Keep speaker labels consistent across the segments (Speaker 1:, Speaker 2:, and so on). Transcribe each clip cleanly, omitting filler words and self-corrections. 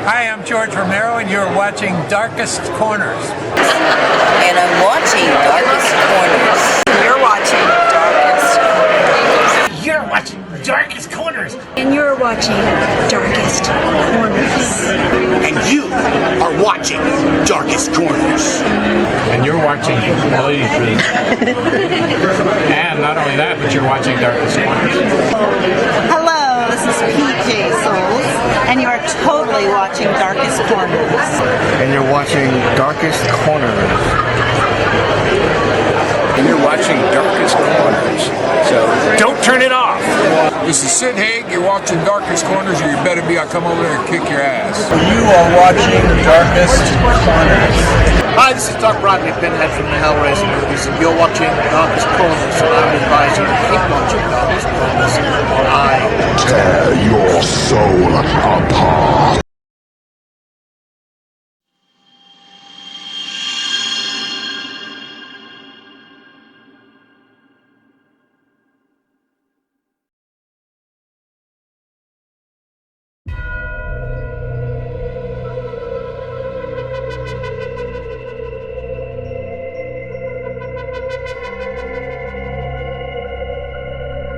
Speaker 1: Hi, I'm George Romero, and you're watching Darkest Corners.
Speaker 2: And I'm watching Darkest Corners.
Speaker 3: You're watching Darkest Corners.
Speaker 4: You're watching Darkest Corners.
Speaker 5: And you're watching Darkest Corners.
Speaker 4: And you are watching Darkest Corners.
Speaker 6: And you're watching Lady Free. And not only that, but you're watching Darkest Corners.
Speaker 3: Hello, this is PJ Souls, and you are totally watching Darkest Corners.
Speaker 7: And you're watching Darkest Corners.
Speaker 8: And you're watching Darkest Corners. So
Speaker 4: Don't turn it off.
Speaker 8: this is Sid Haig. You're watching Darkest Corners, or you better be. I'll come over there and kick your ass.
Speaker 7: You are watching Darkest Corners.
Speaker 9: Hi, this is Doc Rodney, Pinhead from the Hellraiser movies, and you're watching Darkest Corners, and I would advise you to keep watching Darkest Corners, or I
Speaker 10: tear your soul apart.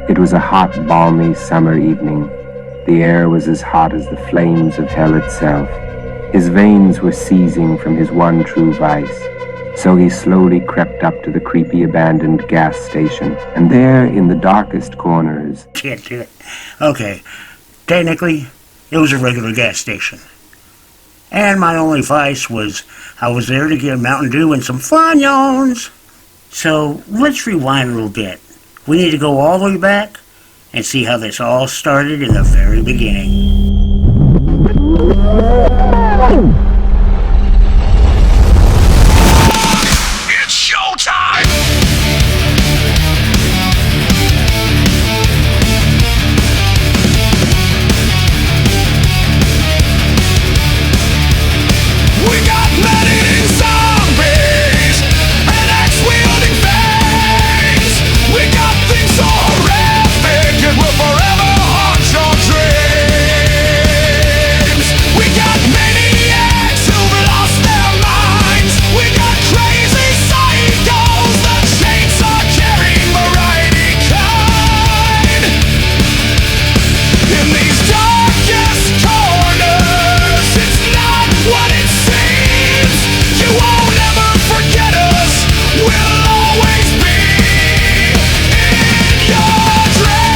Speaker 11: It was a hot, balmy summer evening. The air was as hot as the flames of hell itself. His veins were seizing from his one true vice. So he slowly crept up to the creepy abandoned gas station, and there in the darkest corners...
Speaker 4: Can't do it. Okay, technically, it was a regular gas station. And my only vice was I was there to get a Mountain Dew and some Funyuns. So let's rewind a little bit. We need to go all the way back and see how this all started in the very beginning. It's showtime!
Speaker 10: We got man-eating zombies and axe-wielding fangs. We got things so horrific it will forever haunt your dreams. We got maniacs who've lost their minds. We got crazy psychos, the chainsaw-carrying variety kind. In these darkest corners, it's not what it seems. You won't ever forget us. We'll always be in your dreams.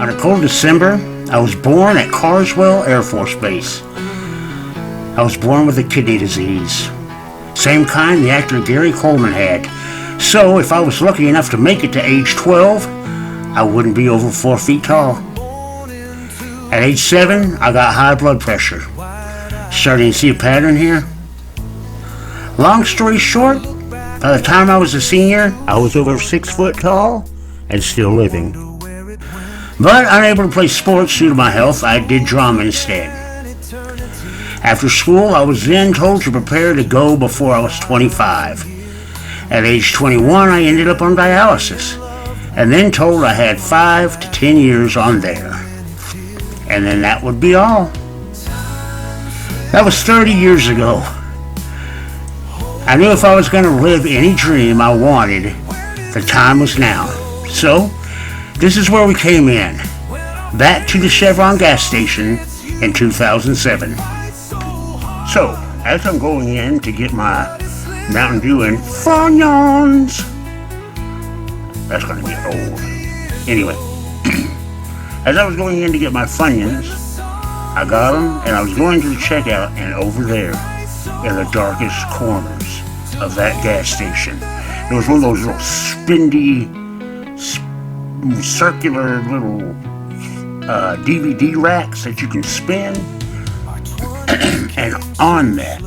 Speaker 4: On a cold December, I was born at Carswell Air Force Base. I was born with a kidney disease. Same kind the actor Gary Coleman had. So if I was lucky enough to make it to age 12, I wouldn't be over 4 feet tall. At age 7, I got high blood pressure. Starting to see a pattern here? Long story short, by the time I was a senior, I was over 6 foot tall and still living. But unable to play sports due to my health, I did drama instead. After school, I was then told to prepare to go before I was 25. At age 21, I ended up on dialysis, and then told I had 5 to 10 years on there. And then that would be all. That was 30 years ago. I knew if I was going to live any dream I wanted, the time was now. So, this is where we came in. Back to the Chevron gas station in 2007. So, as I'm going in to get my Mountain Dew and Funyuns, that's going to get old. Anyway, as I was going in to get my Funyuns, I got them and I was going to the checkout, and over there, in the darkest corners of that gas station, there was one of those little spindy, circular little DVD racks that you can spin. And on that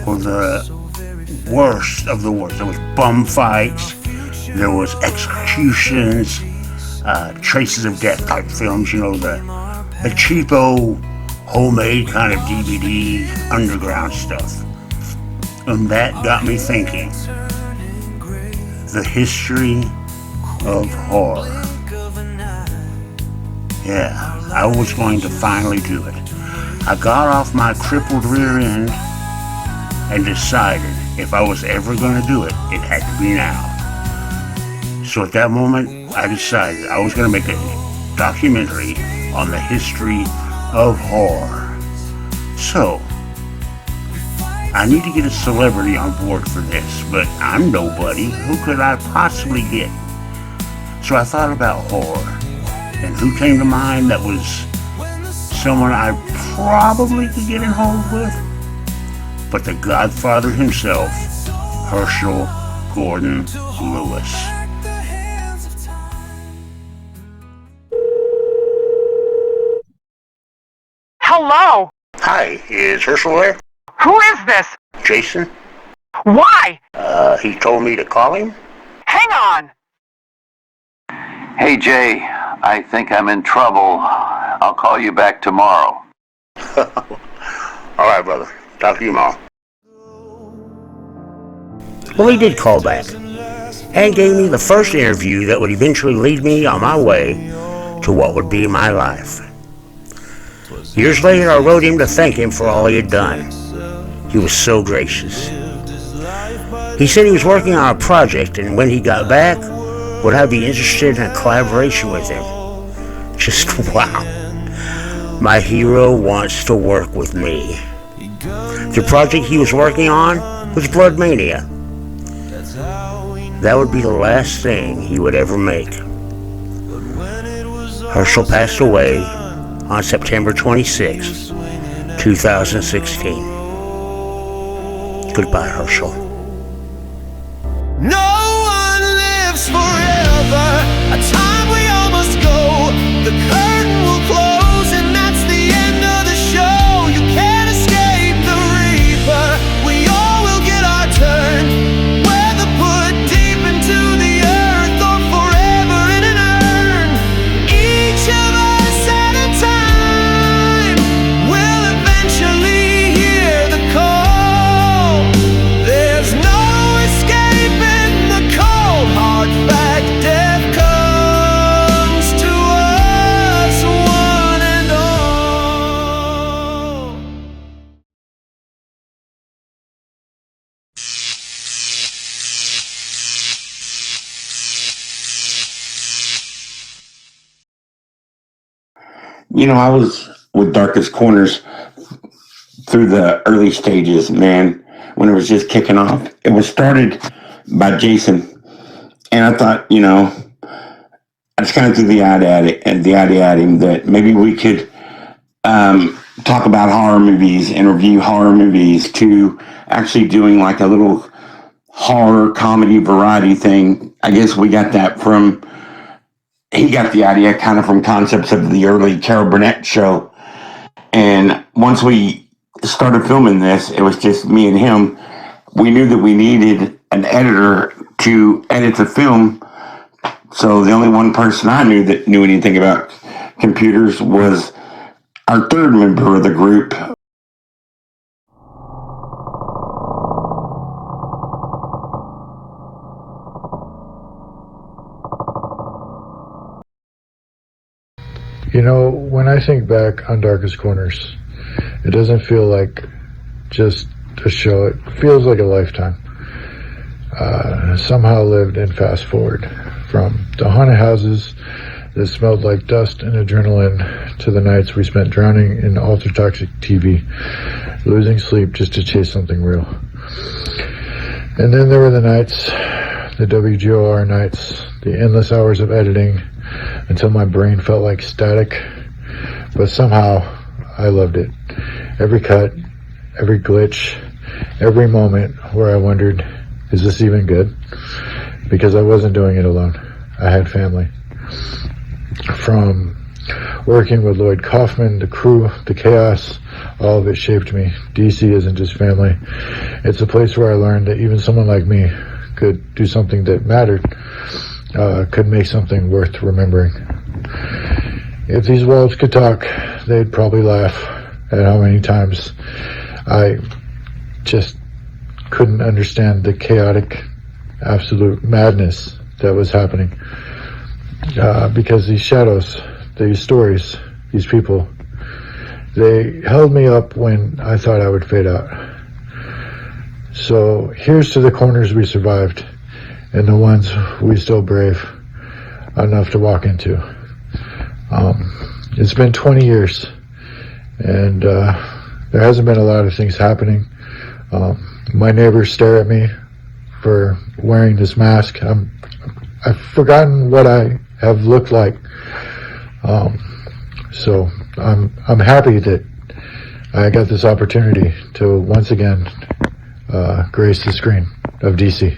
Speaker 4: were the worst of the worst. There was bum fights, there was executions, Traces of Death type films, you know, the cheapo, homemade kind of DVD underground stuff. And that got me thinking. The history of horror. Yeah, I was going to finally do it. I got off my crippled rear end and decided if I was ever going to do it, it had to be now. So at that moment, I decided I was going to make a documentary on the history of horror. So, I need to get a celebrity on board for this, but I'm nobody. Who could I possibly get? So I thought about horror, and who came to mind that was someone I probably could get involved with? But the Godfather himself, Herschel Gordon Lewis.
Speaker 12: Hello?
Speaker 4: Hi, is Herschel there?
Speaker 12: Who is this?
Speaker 4: Jason?
Speaker 12: Why?
Speaker 4: He told me to call him.
Speaker 12: Hang on!
Speaker 13: Hey, Jay, I think I'm in trouble. I'll call you back tomorrow.
Speaker 4: All right, brother. Talk to you tomorrow. Well, he did call back and gave me the first interview that would eventually lead me on my way to what would be my life. Years later, I wrote him to thank him for all he had done. He was so gracious. He said he was working on a project, and when he got back, would I be interested in a collaboration with him? Just wow. My hero wants to work with me. The project he was working on was Blood Mania. That would be the last thing he would ever make. Herschel passed away on September 26, 2016. Goodbye, Herschel.
Speaker 10: No one lives forever. A time we all must go. The curtain will close, and that's the end of the show. You can't escape the reaper. We all will get our turn. Whether put deep into the earth or forever in an urn, each of us at a time will eventually hear the call. There's no escaping the cold hard fact. Death comes to us one and all.
Speaker 4: You know, I was with Darkest Corners through the early stages, man, when it was just kicking off. It was started by Jason, and I thought, you know, I just kind of threw the idea at him that maybe we could talk about horror movies and review horror movies, to actually doing like a little horror comedy variety thing. I guess we got that from, he got the idea kind of from concepts of the early Carol Burnett show. And once we started filming this, it was just me and him. We knew that we needed an editor to edit the film. So the only one person I knew that knew anything about computers was our third member of the group.
Speaker 14: You know, when I think back on Darkest Corners, it doesn't feel like just a show. It feels like a lifetime. Somehow lived in fast forward, from the haunted houses that smelled like dust and adrenaline to the nights we spent drowning in ultra-toxic TV, losing sleep just to chase something real. And then there were the nights, the WGOR nights, the endless hours of editing, until my brain felt like static, but somehow I loved it. Every cut, every glitch, every moment where I wondered, is this even good? Because I wasn't doing it alone. I had family. From working with Lloyd Kaufman, the crew, the chaos, all of it shaped me. DC isn't just family. It's a place where I learned that even someone like me could do something that mattered. could make something worth remembering. If these walls could talk, they'd probably laugh at how many times I just couldn't understand the chaotic, absolute madness that was happening. Because these shadows, these stories, these people, they held me up when I thought I would fade out. So here's to the corners we survived and the ones we still brave enough to walk into. It's been 20 years and there hasn't been a lot of things happening. My neighbors stare at me for wearing this mask. I've forgotten what I have looked like. So I'm happy that I got this opportunity to once again grace the screen of DC.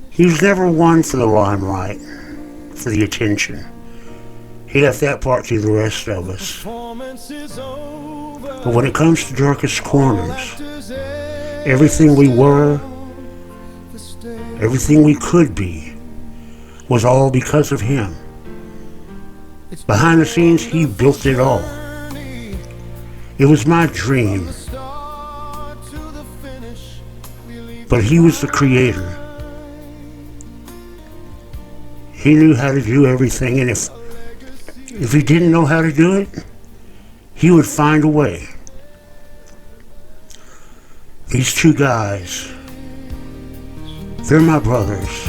Speaker 4: He was never one for the limelight, for the attention. He left that part to the rest of us. But when it comes to Darkest Corners, everything we were, everything we could be, was all because of him. Behind the scenes, he built it all. It was my dream. But he was the creator. He knew how to do everything, and if he didn't know how to do it, he would find a way. These two guys, they're my brothers,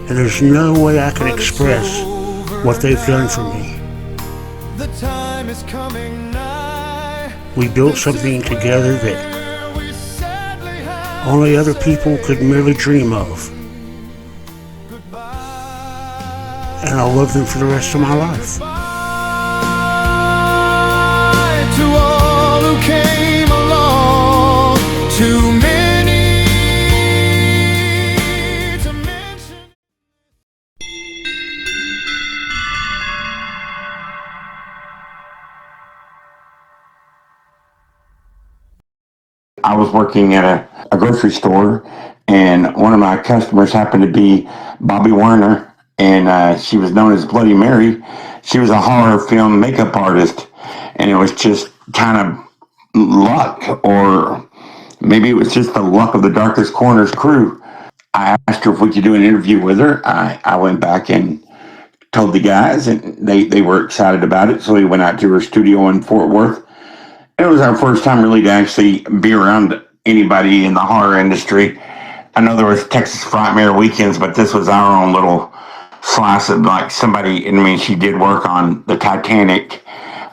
Speaker 4: and there's no way I can express what they've done for me. We built something together that only other people could merely dream of. And I'll love them for the rest of my life.
Speaker 10: To all who came along, too many to mention.
Speaker 15: I was working at a grocery store, and one of my customers happened to be Bobby Warner. And she was known as Bloody Mary. She was a horror film makeup artist, and it was just kind of luck, or maybe it was just the luck of the Darkest Corners crew. I asked her if we could do an interview with her. I went back and told the guys, and they were excited about it, so we went out to her studio in Fort Worth. It was our first time really to actually be around anybody in the horror industry. I know there was Texas Frightmare weekends, but this was our own little slice of like somebody. I mean, she did work on the Titanic.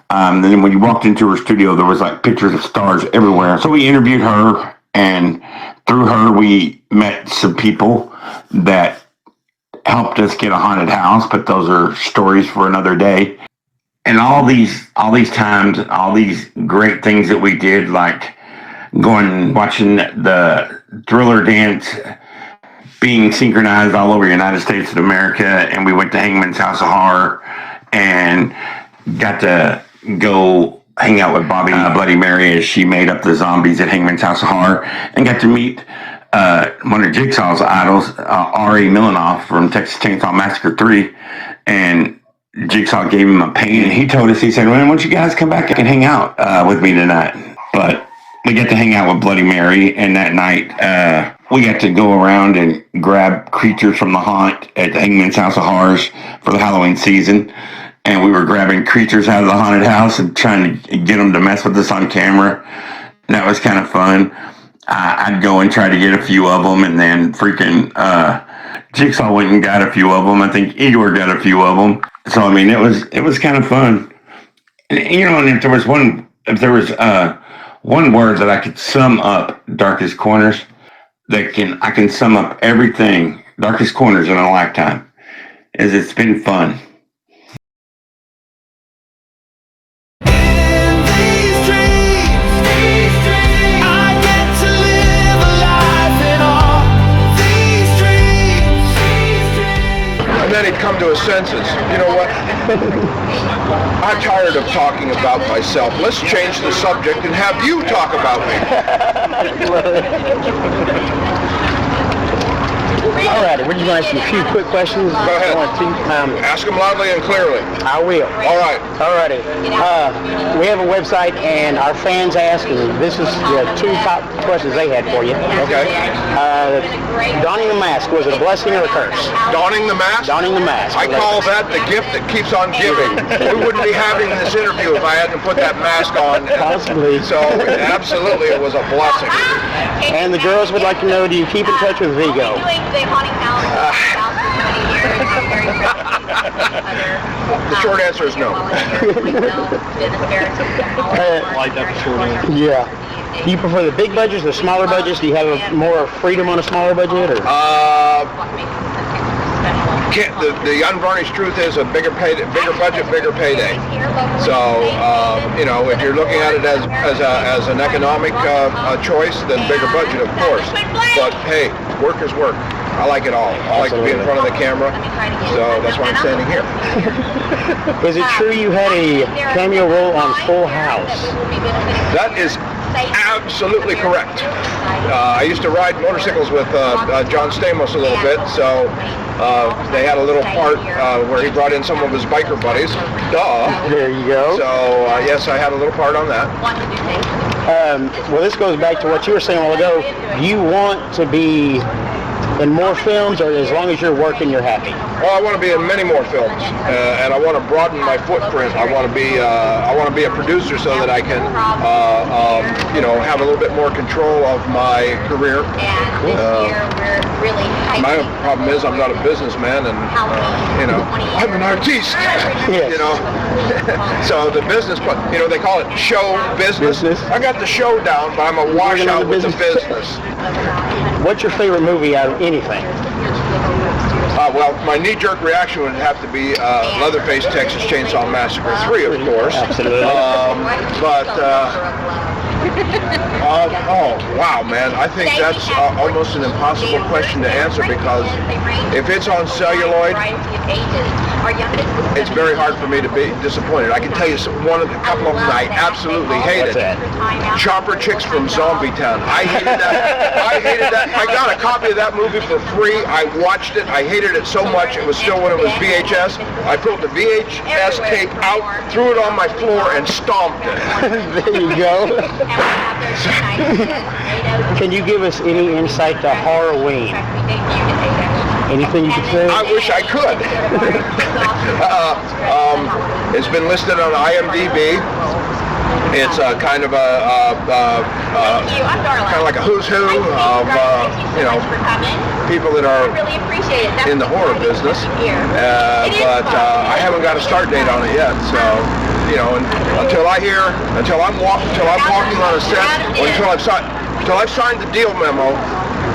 Speaker 15: Then when you walked into her studio, there was like pictures of stars everywhere. So we interviewed her, and through her, we met some people that helped us get a haunted house. But those are stories for another day. And all these times, all these great things that we did, like going and watching the Thriller dance being synchronized all over the United States of America, and we went to Hangman's House of Horror and got to go hang out with Bobby Bloody Mary as she made up the zombies at Hangman's House of Horror, and got to meet one of Jigsaw's idols, Ari Milanoff from Texas Chainsaw Massacre 3, and Jigsaw gave him a pain, and he told us, he said, well, why don't you guys come back and hang out with me tonight? But we got to hang out with Bloody Mary, and that night we got to go around and grab creatures from the haunt at the Hangman's House of Horrors for the Halloween season. And we were grabbing creatures out of the haunted house and trying to get them to mess with us on camera. And that was kind of fun. I'd go and try to get a few of them, and then freaking Jigsaw went and got a few of them. I think Igor got a few of them. So I mean, it was kind of fun. And you know, and if there was one word that I could sum up Darkest Corners, I can sum up everything Darkest Corners in a lifetime, is it's been fun.
Speaker 8: And then he'd come
Speaker 16: come to his senses. You know what? I'm tired of talking about myself. Let's change the subject and have you talk about me.
Speaker 17: Alrighty, we're just going to ask you a few quick questions.
Speaker 16: Go ahead. Ask them loudly and clearly.
Speaker 17: I will.
Speaker 16: All right.
Speaker 17: Alrighty. We have a website, and our fans ask, and this is the two top questions they had for you.
Speaker 16: Okay.
Speaker 17: Donning the mask, was it a blessing or a curse?
Speaker 16: Donning the mask?
Speaker 17: Donning the mask.
Speaker 16: I call that the gift that keeps on giving. We wouldn't be having this interview if I hadn't put that mask on.
Speaker 17: Possibly.
Speaker 16: So, absolutely, it was a blessing.
Speaker 17: And the girls would like to know, do you keep in touch with Vigo?
Speaker 16: The short answer is no.
Speaker 17: Yeah. Do you prefer the big budgets or the smaller budgets? Do you have more freedom on a smaller budget? Or?
Speaker 16: The unvarnished truth is a bigger budget, bigger payday. So, you know, if you're looking at it as an economic choice, then bigger budget, of course. But hey, work is work. I like it all. I like to be in front of the camera, so that's why I'm standing here.
Speaker 17: Is it true you had a cameo role on Full House?
Speaker 16: That is absolutely correct. I used to ride motorcycles with John Stamos a little bit, so they had a little part where he brought in some of his biker buddies. Duh.
Speaker 17: There you go.
Speaker 16: So, yes, I had a little part on that.
Speaker 17: Well, this goes back to what you were saying a while ago. Do you want to be in more films, or as long as you're working, you're happy?
Speaker 16: Well, I want to be in many more films, and I want to broaden my footprint. I want to be a producer so that I can, you know, have a little bit more control of my career. My problem is I'm not a businessman, and you know, I'm an artiste.
Speaker 17: Yes.
Speaker 16: You know, so the business, you know, they call it show business. I got the show down, but I'm a washout with the business.
Speaker 17: What's your favorite movie out of anything?
Speaker 16: Well, my knee-jerk reaction would have to be Leatherface, Texas Chainsaw Massacre 3, of course.
Speaker 17: Absolutely.
Speaker 16: Oh, wow, man. I think that's almost an impossible question to answer, because if it's on celluloid, it's very hard for me to be disappointed. I can tell you a couple of them I absolutely hated. Chopper Chicks from Zombie Town. I hated that. I hated that. I got a copy of that movie for free. I watched it. I hated it so much. It was still when it was VHS. I pulled the VHS tape out, threw it on my floor, and stomped it.
Speaker 17: There you go. Can you give us any insight to Halloween? Anything you could say?
Speaker 16: I wish I could. It's been listed on IMDb. It's kind of like a who's who of you know, people that are in the horror business. But I haven't got a start date on it yet. So, you know, until I'm walking on a set, or until I've signed the deal memo,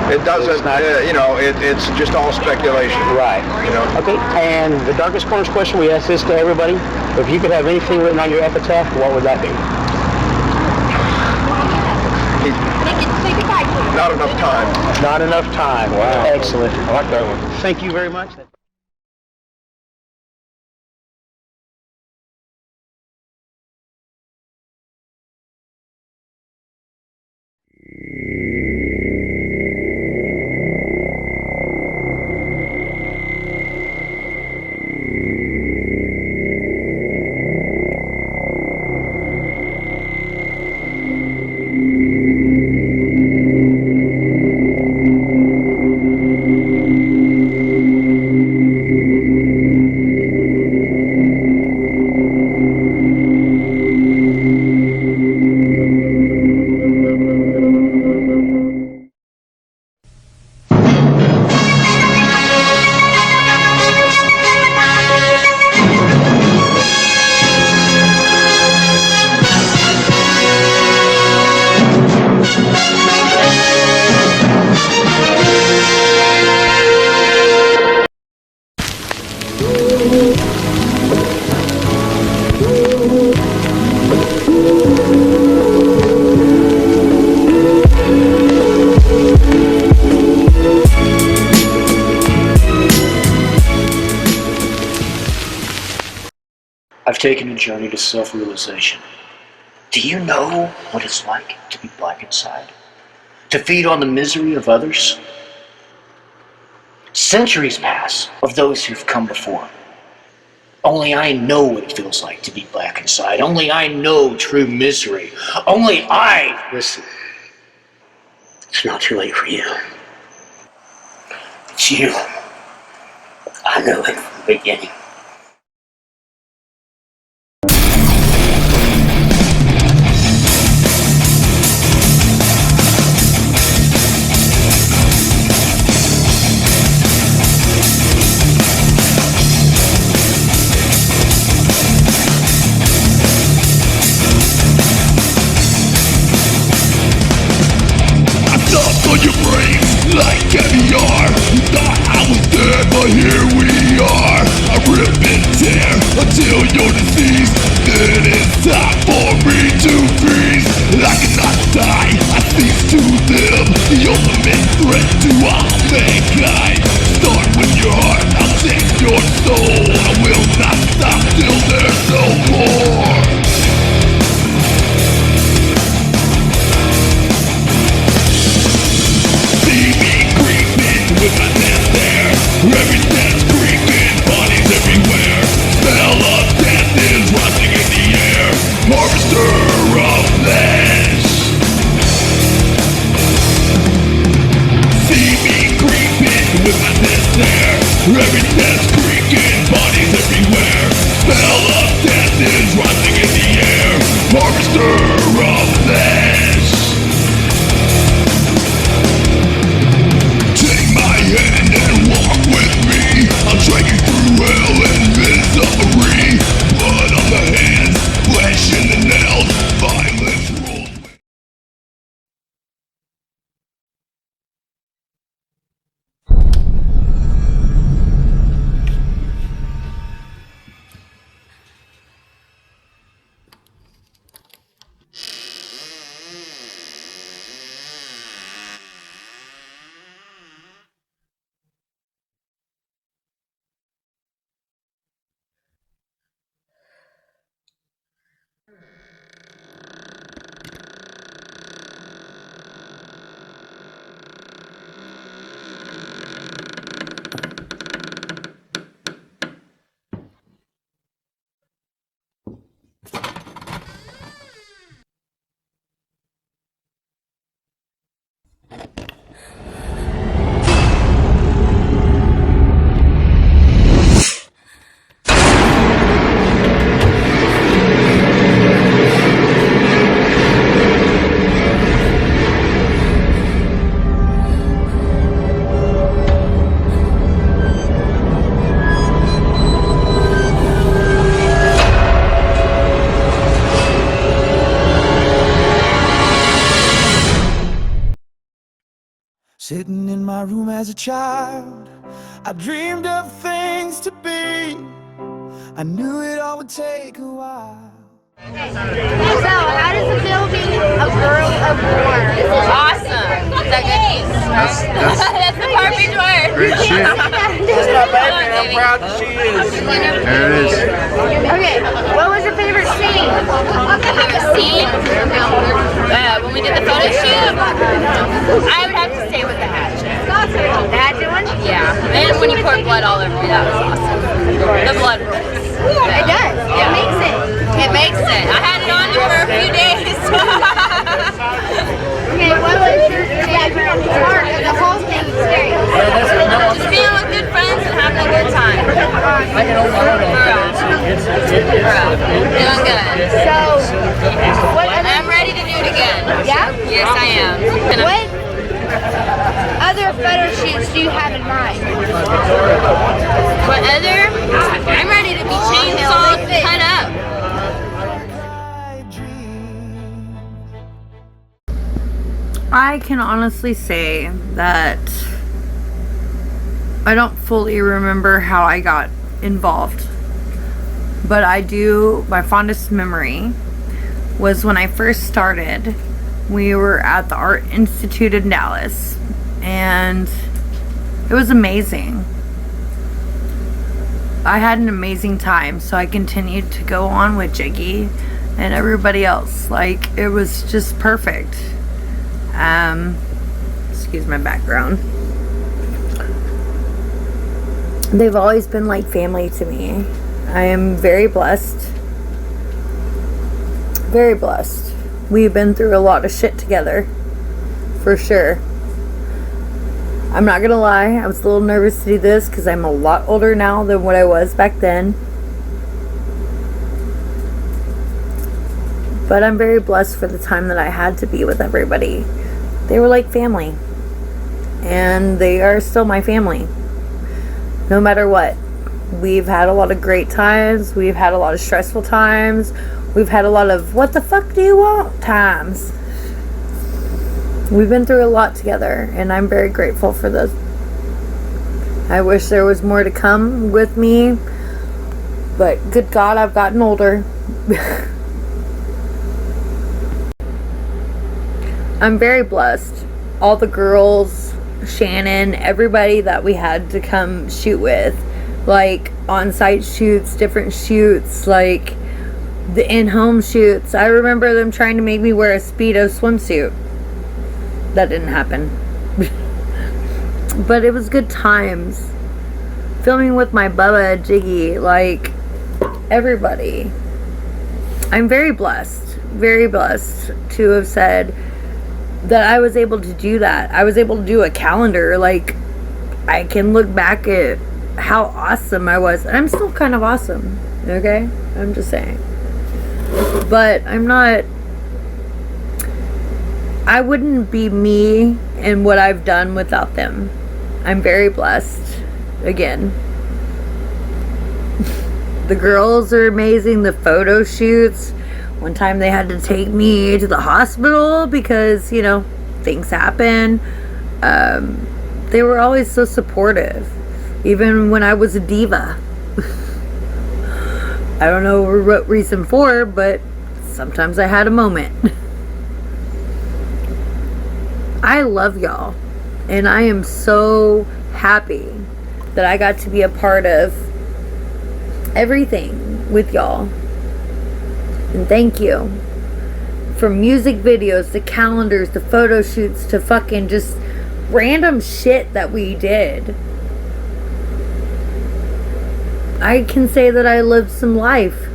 Speaker 16: it doesn't, you know, it's just all speculation.
Speaker 17: Right.
Speaker 16: You know?
Speaker 17: Okay, and the Darkest Corners question, we ask this to everybody. If you could have anything written on your epitaph, what would that be?
Speaker 16: Not enough time.
Speaker 17: Not enough time. Wow. Excellent. I like that one. Thank you very much.
Speaker 18: taken a journey to self-realization. Do you know what it's like to be black inside? To feed on the misery of others? Centuries pass of those who've come before. Only I know what it feels like to be black inside. Only I know true misery. Only I... Listen, it's not too late for you. It's you. I know it from the beginning.
Speaker 10: On your brains like caviar. You thought I was dead, but here we are. I rip and tear until you're deceased. Then it's time for me to freeze. I cannot die, I cease to live. The ultimate threat to all mankind. Start with your heart, I'll take your soul. I will not stop till there's no more. With my death there, everything's creaking, bodies everywhere. Smell of death is rising in the air. Harvester of flesh. See me creeping with my death there. Everything's creaking, bodies everywhere. Smell of death is rising in the air. Harvester of flesh. And walk with me. I'll drag you through hell and misery. Blood on the hands, flesh in the nails, violence rules. Sitting in my room as a child, I dreamed of things to be. I knew it all would take a while.
Speaker 19: So, how does it feel being a girl of war? Awesome. Is that good news? That's the perfect word.
Speaker 7: Great shit. That's my baby, and I'm proud that she is. There it is.
Speaker 19: Okay, what was your favorite scene? Favorite scene? When we did the photo shoot, I would have to stay with the hatchet. The hatchet one? Yeah. And when you poured blood all over me, that was awesome. The blood rules. It does. Yeah. It makes it. It makes it. I had it on you for a few days. Okay, what was your favorite part of the whole thing experience? Just being with good friends and having a good time. For real. Doing good. So, I'm ready to do it again. Yeah? Yes, I am. What other photo shoots do you have in mind? What other? I'm ready to be chainsawed, cut up.
Speaker 20: I can honestly say that I don't fully remember how I got involved, but I do. My fondest memory was when I first started. We were at the Art Institute in Dallas, and it was amazing. I had an amazing time, so I continued to go on with Jiggy and everybody else. Like, it was just perfect. Excuse my background. They've always been like family to me. I am very blessed. Very blessed. We've been through a lot of shit together. For sure. I'm not gonna lie, I was a little nervous to do this because I'm a lot older now than what I was back then. But I'm very blessed for the time that I had to be with everybody. They were like family. And they are still my family. No matter what. We've had a lot of great times. We've had a lot of stressful times. We've had a lot of what the fuck do you want times. We've been through a lot together, and I'm very grateful for this. I wish there was more to come with me, but good God, I've gotten older. I'm very blessed. All the girls, Shannon, everybody that we had to come shoot with, like on-site shoots, different shoots, like the in-home shoots. I remember them trying to make me wear a Speedo swimsuit. That didn't happen. But it was good times. Filming with my Bubba, Jiggy, like everybody. I'm very blessed to have said that I was able to do that. I was able to do a calendar. Like, I can look back at how awesome I was. I'm still kind of awesome, okay? I'm just saying. But I'm not... I wouldn't be me and what I've done without them. I'm very blessed. Again. The girls are amazing. The photo shoots. One time they had to take me to the hospital because, you know, things happen. They were always so supportive. Even when I was a diva. I don't know what reason for, but sometimes I had a moment. I love y'all. And I am so happy that I got to be a part of everything with y'all. And thank you. From music videos to calendars to photo shoots to fucking just random shit that we did. I can say that I lived some life.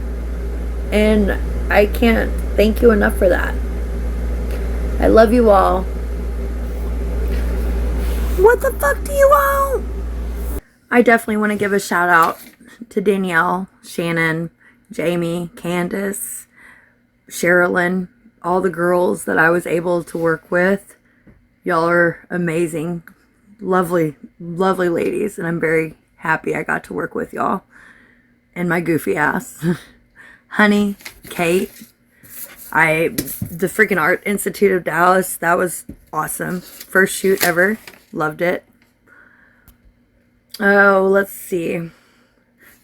Speaker 20: And I can't thank you enough for that. I love you all. What the fuck do you want? I definitely want to give a shout out to Danielle, Shannon, Jamie, Candace, Sherilyn, all the girls that I was able to work with. Y'all are amazing, lovely, lovely ladies, and I'm very happy I got to work with y'all and my goofy ass. Honey, Kate, the freaking Art Institute of Dallas, that was awesome. First shoot ever. Loved it. Oh, let's see.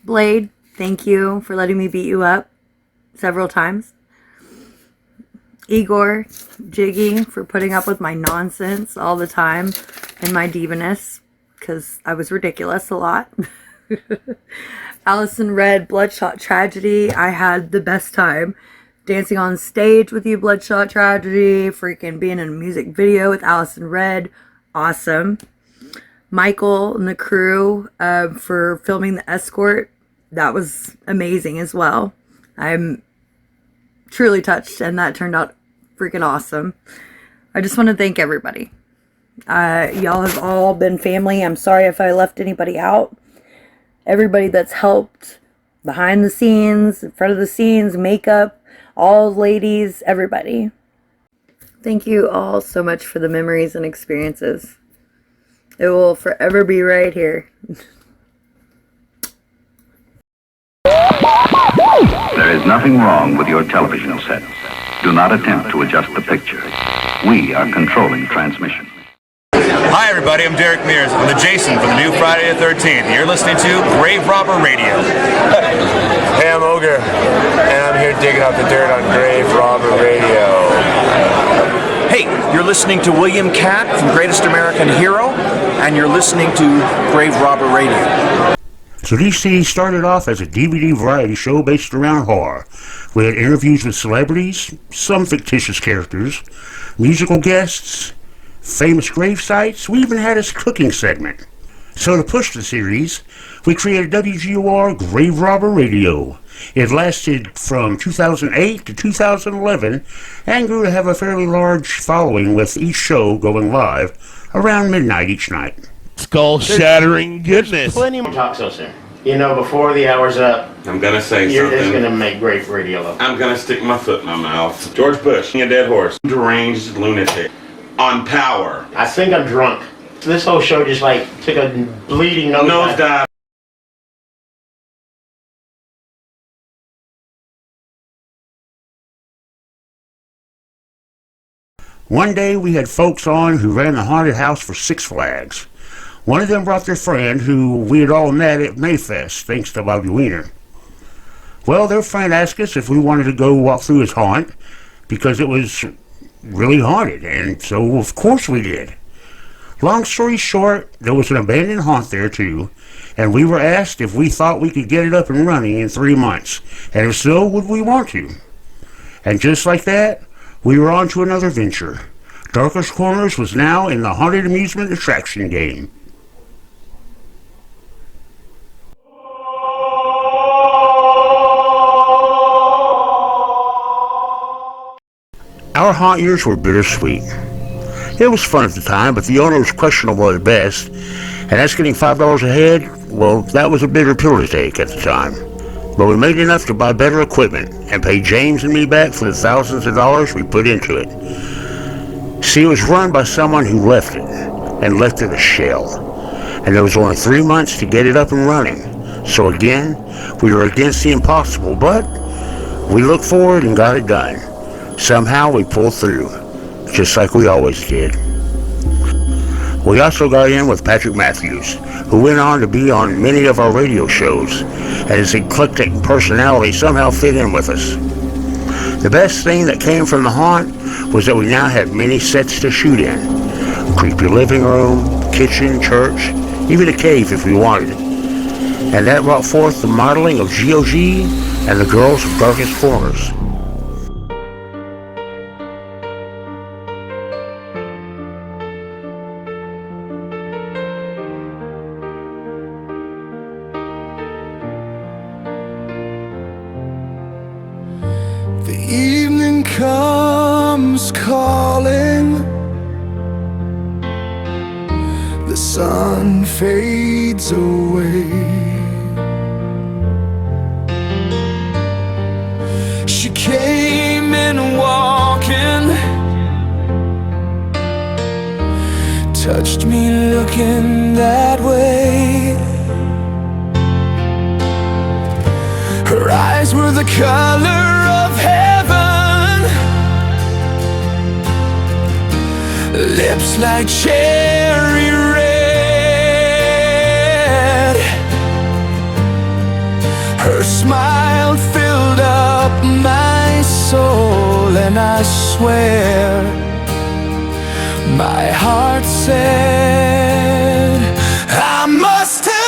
Speaker 20: Blade, thank you for letting me beat you up several times. Igor, Jiggy, for putting up with my nonsense all the time and my divaness, because I was ridiculous a lot. Allison Red, Bloodshot Tragedy, I had the best time. Dancing on stage with you, Bloodshot Tragedy, freaking being in a music video with Allison Red, awesome. Michael and the crew for filming the escort, that was amazing as well. I'm truly touched, and that turned out freaking awesome. I just want to thank everybody. Y'all have all been family. I'm sorry if I left anybody out. Everybody that's helped behind the scenes, in front of the scenes, makeup, all ladies, everybody. Thank you all so much for the memories and experiences. It will forever be right here.
Speaker 13: There is nothing wrong with your television set. Do not attempt to adjust the picture. We are controlling transmission.
Speaker 21: Hi everybody, I'm Derek Mears. I'm the Jason from the new Friday the 13th. You're listening to Grave Robber Radio.
Speaker 7: Hey, I'm Ogre, and I'm here digging up the dirt on Grave Robber Radio.
Speaker 22: Hey, you're listening to William Catt from Greatest American Hero, and you're listening to Grave Robber Radio.
Speaker 4: So DC started off as a DVD variety show based around horror. We had interviews with celebrities, some fictitious characters, musical guests, famous grave sites. We even had a cooking segment. So to push the series, we created WGOR Grave Robber Radio. It lasted from 2008 to 2011 and grew to have a fairly large following, with each show going live around midnight each night.
Speaker 1: Skull-shattering goodness.
Speaker 17: Plenty more talk so soon. You know, before the hour's up,
Speaker 2: I'm gonna say
Speaker 17: you're
Speaker 2: something.
Speaker 17: just gonna make great radio.
Speaker 2: I'm gonna stick my foot in my mouth. George Bush, a dead horse, deranged lunatic, on power.
Speaker 17: I think I'm drunk. This whole show just like took a bleeding
Speaker 2: nosedive.
Speaker 4: One day we had folks on who ran the haunted house for Six Flags. One of them brought their friend who we had all met at Mayfest, thanks to Bobby Wiener. Well, their friend asked us if we wanted to go walk through his haunt because it was really haunted, and so of course we did. Long story short, there was an abandoned haunt there too, and we were asked if we thought we could get it up and running in 3 months, and if so, would we want to? And just like that, we were on to another venture. Darkest Corners was now in the haunted amusement attraction game. Our haunt years were bittersweet. It was fun at the time, but the owner was questionable at best, and us getting $5 a head, well, that was a bitter pill to take at the time. But we made enough to buy better equipment and pay James and me back for the thousands of dollars we put into it. See, it was run by someone who left it, and left it a shell. And there was only 3 months to get it up and running. So again, we were against the impossible, but we looked forward and got it done. Somehow we pulled through, just like we always did. We also got in with Patrick Matthews, who went on to be on many of our radio shows, and his eclectic personality somehow fit in with us. The best thing that came from the haunt was that we now had many sets to shoot in. A creepy living room, kitchen, church, even a cave if we wanted. And that brought forth the modeling of GOG and the Girls of Darkest Corners.
Speaker 10: The evening comes calling, the sun fades away. She came in walking, touched me looking that way. Her eyes were the color of heaven, lips like cherry red. Her smile filled up my soul, and I swear my heart said I must have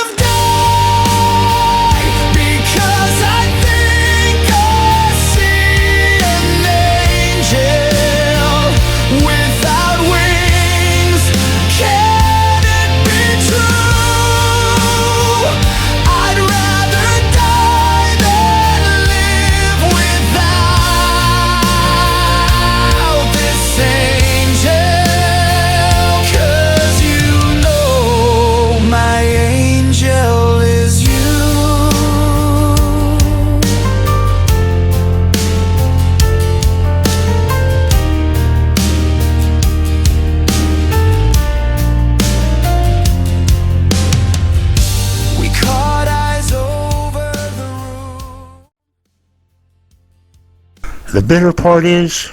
Speaker 4: The bitter part is,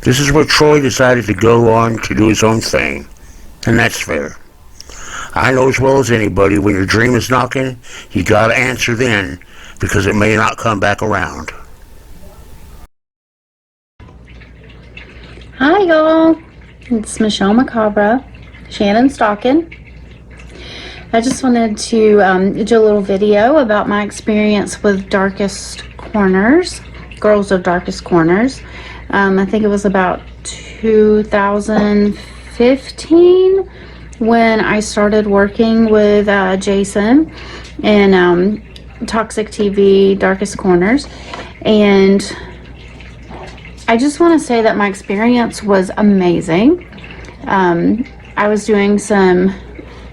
Speaker 4: this is where Troy decided to go on to do his own thing, and that's fair. I know as well as anybody, when your dream is knocking, you gotta answer then, because it may not come back around.
Speaker 23: Hi y'all, it's Michelle Macabre, Shannon Stockin.
Speaker 5: I just wanted to do a little video about my experience with Darkest Corners, Girls of Darkest Corners. I think it was about 2015 when I started working with Jason in Toxic TV, Darkest Corners. And I just want to say that my experience was amazing. I was doing some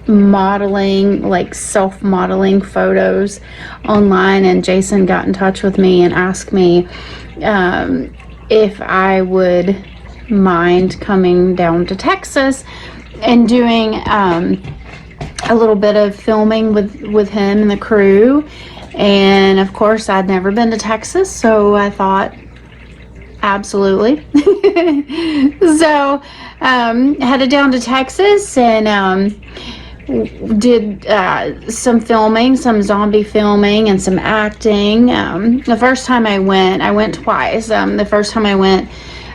Speaker 5: modeling, like self-modeling photos online, and Jason got in touch with me and asked me if I would mind coming down to Texas and doing a little bit of filming with him and the crew. And of course, I'd never been to Texas, so I thought, absolutely. So headed down to Texas and did some filming, some zombie filming and some acting. The first time I went twice. The first time I went,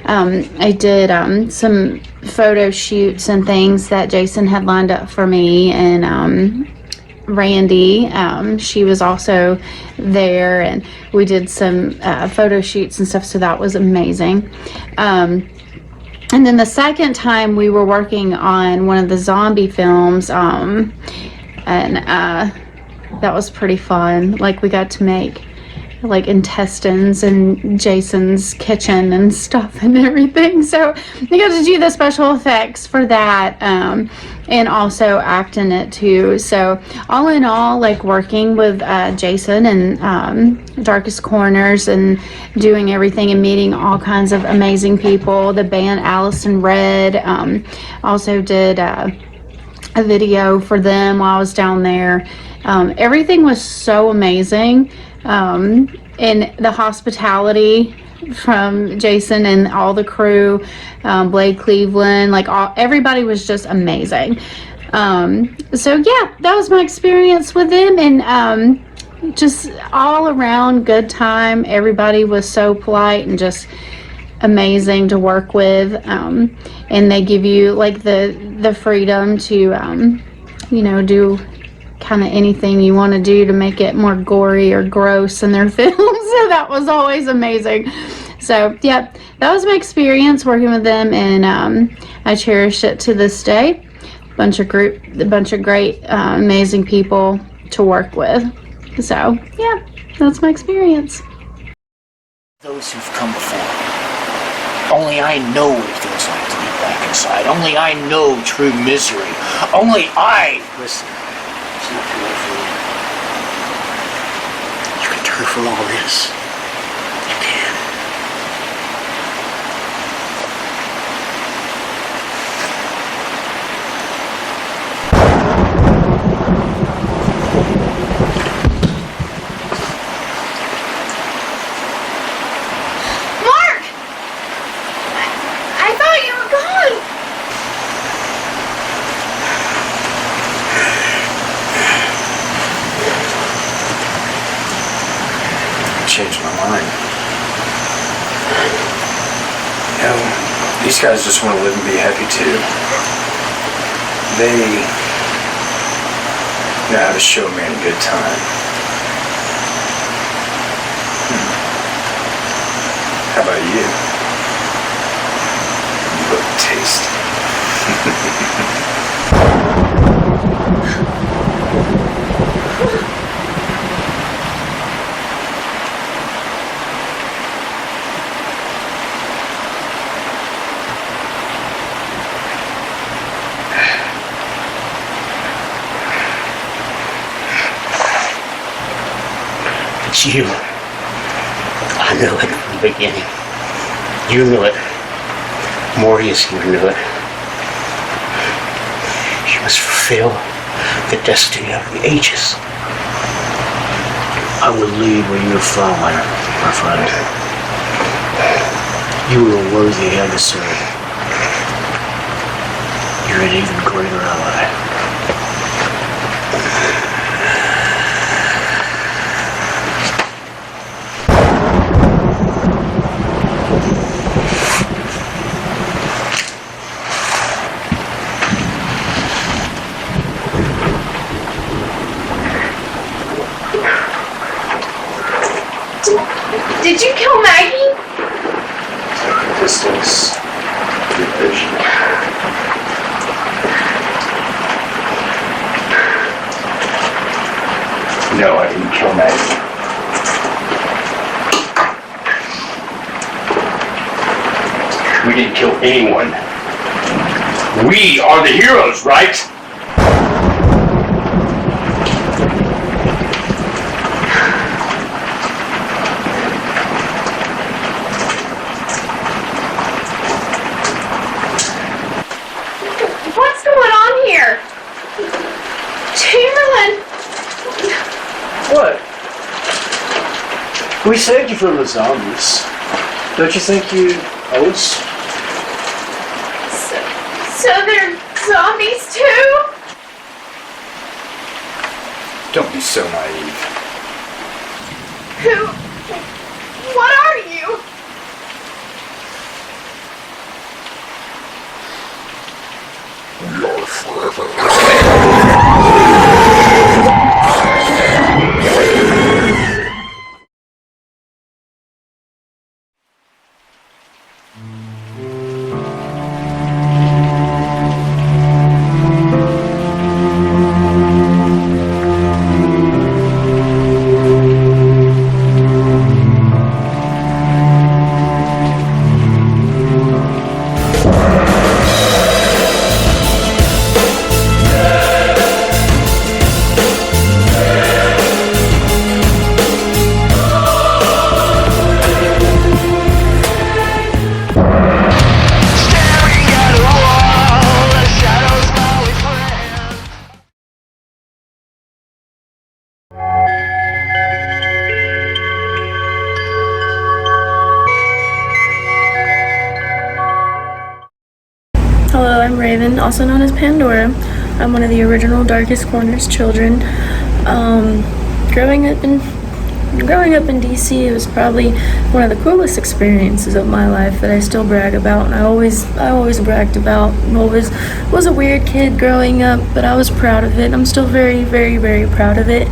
Speaker 5: I did some photo shoots and things that Jason had lined up for me, and Randy, she was also there, and we did some photo shoots and stuff, so that was amazing. And then the second time we were working on one of the zombie films, and that was pretty fun. Like, we got to make like intestines in Jason's kitchen and stuff and everything, so we got to do the special effects for that, and also act in it too. So all in all, like working with Jason and Darkest Corners and doing everything and meeting all kinds of amazing people. The band Allison Red, also did a video for them while I was down there. Everything was so amazing. And the hospitality from Jason and all the crew, Blake Cleveland, like everybody was just amazing. So yeah, that was my experience with them, and just all around good time. Everybody was so polite and just amazing to work with, and they give you like the freedom to do kind of anything you want to do to make it more gory or gross in their films. So that was always amazing. So yeah, that was my experience working with them, and I cherish it to this day. A bunch of great, amazing people to work with. So yeah, that's my experience.
Speaker 18: Those who've come before. Only I know what it feels like to be back inside. Only I know true misery. Only I listen. It's not too late for you. You can turn from all this. You can.
Speaker 19: Mark! I thought you were gone!
Speaker 22: Changed my mind. These guys just want to live and be happy too. They know how to show a man a good time. How about you? You look tasty.
Speaker 18: It's you. I knew it from the beginning. You knew it. Mortius even knew it. You must fulfill the destiny of the ages. I will lead where you have fallen, my friend. You are a worthy adversary. You're an even greater ally. didn't kill anyone. We are the heroes, right?
Speaker 19: What's going on here? Chamberlain!
Speaker 9: What? We saved you from the zombies. Don't you think you owe us?
Speaker 19: So they're zombies too?
Speaker 22: Don't be so naive.
Speaker 19: Who? What are you?
Speaker 22: You're forever.
Speaker 3: Hello, I'm Raven, also known as Pandora. I'm one of the original Darkest Corners children. Growing up in DC, it was probably one of the coolest experiences of my life that I still brag about, and I always bragged about. Always was a weird kid growing up, but I was proud of it. I'm still very, very, very proud of it.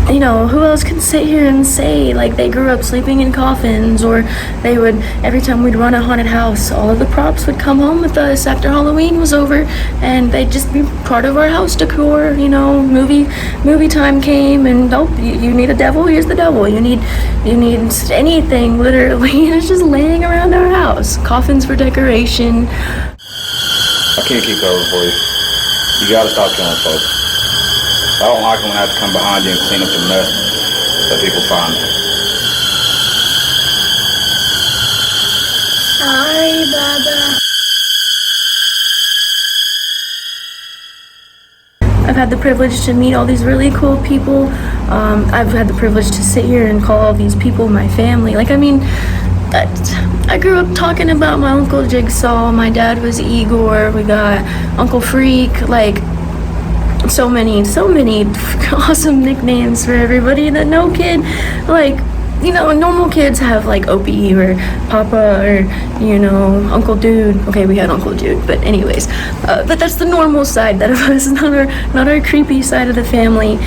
Speaker 3: You know, who else can sit here and say, like, they grew up sleeping in coffins, or they would, every time we'd run a haunted house, all of the props would come home with us after Halloween was over, and they'd just be part of our house decor. You know, movie time came, and oh, you need a devil, here's the devil. You need anything, literally, and it's just laying around our house. Coffins for decoration.
Speaker 21: I can't keep covering for you. You gotta stop killing folks. I don't like it when I have to come behind you and clean up the mess that people find.
Speaker 3: Sorry, Baba. I've had the privilege to meet all these really cool people. I've had the privilege to sit here and call all these people my family. Like, I mean, I grew up talking about my Uncle Jigsaw, my dad was Igor, we got Uncle Freak, like, so many awesome nicknames for everybody that no kid, like, you know, normal kids have like Opie or Papa or, you know, Uncle Dude. Okay, we had Uncle Dude, but anyways, but that's the normal side that of us, not our creepy side of the family.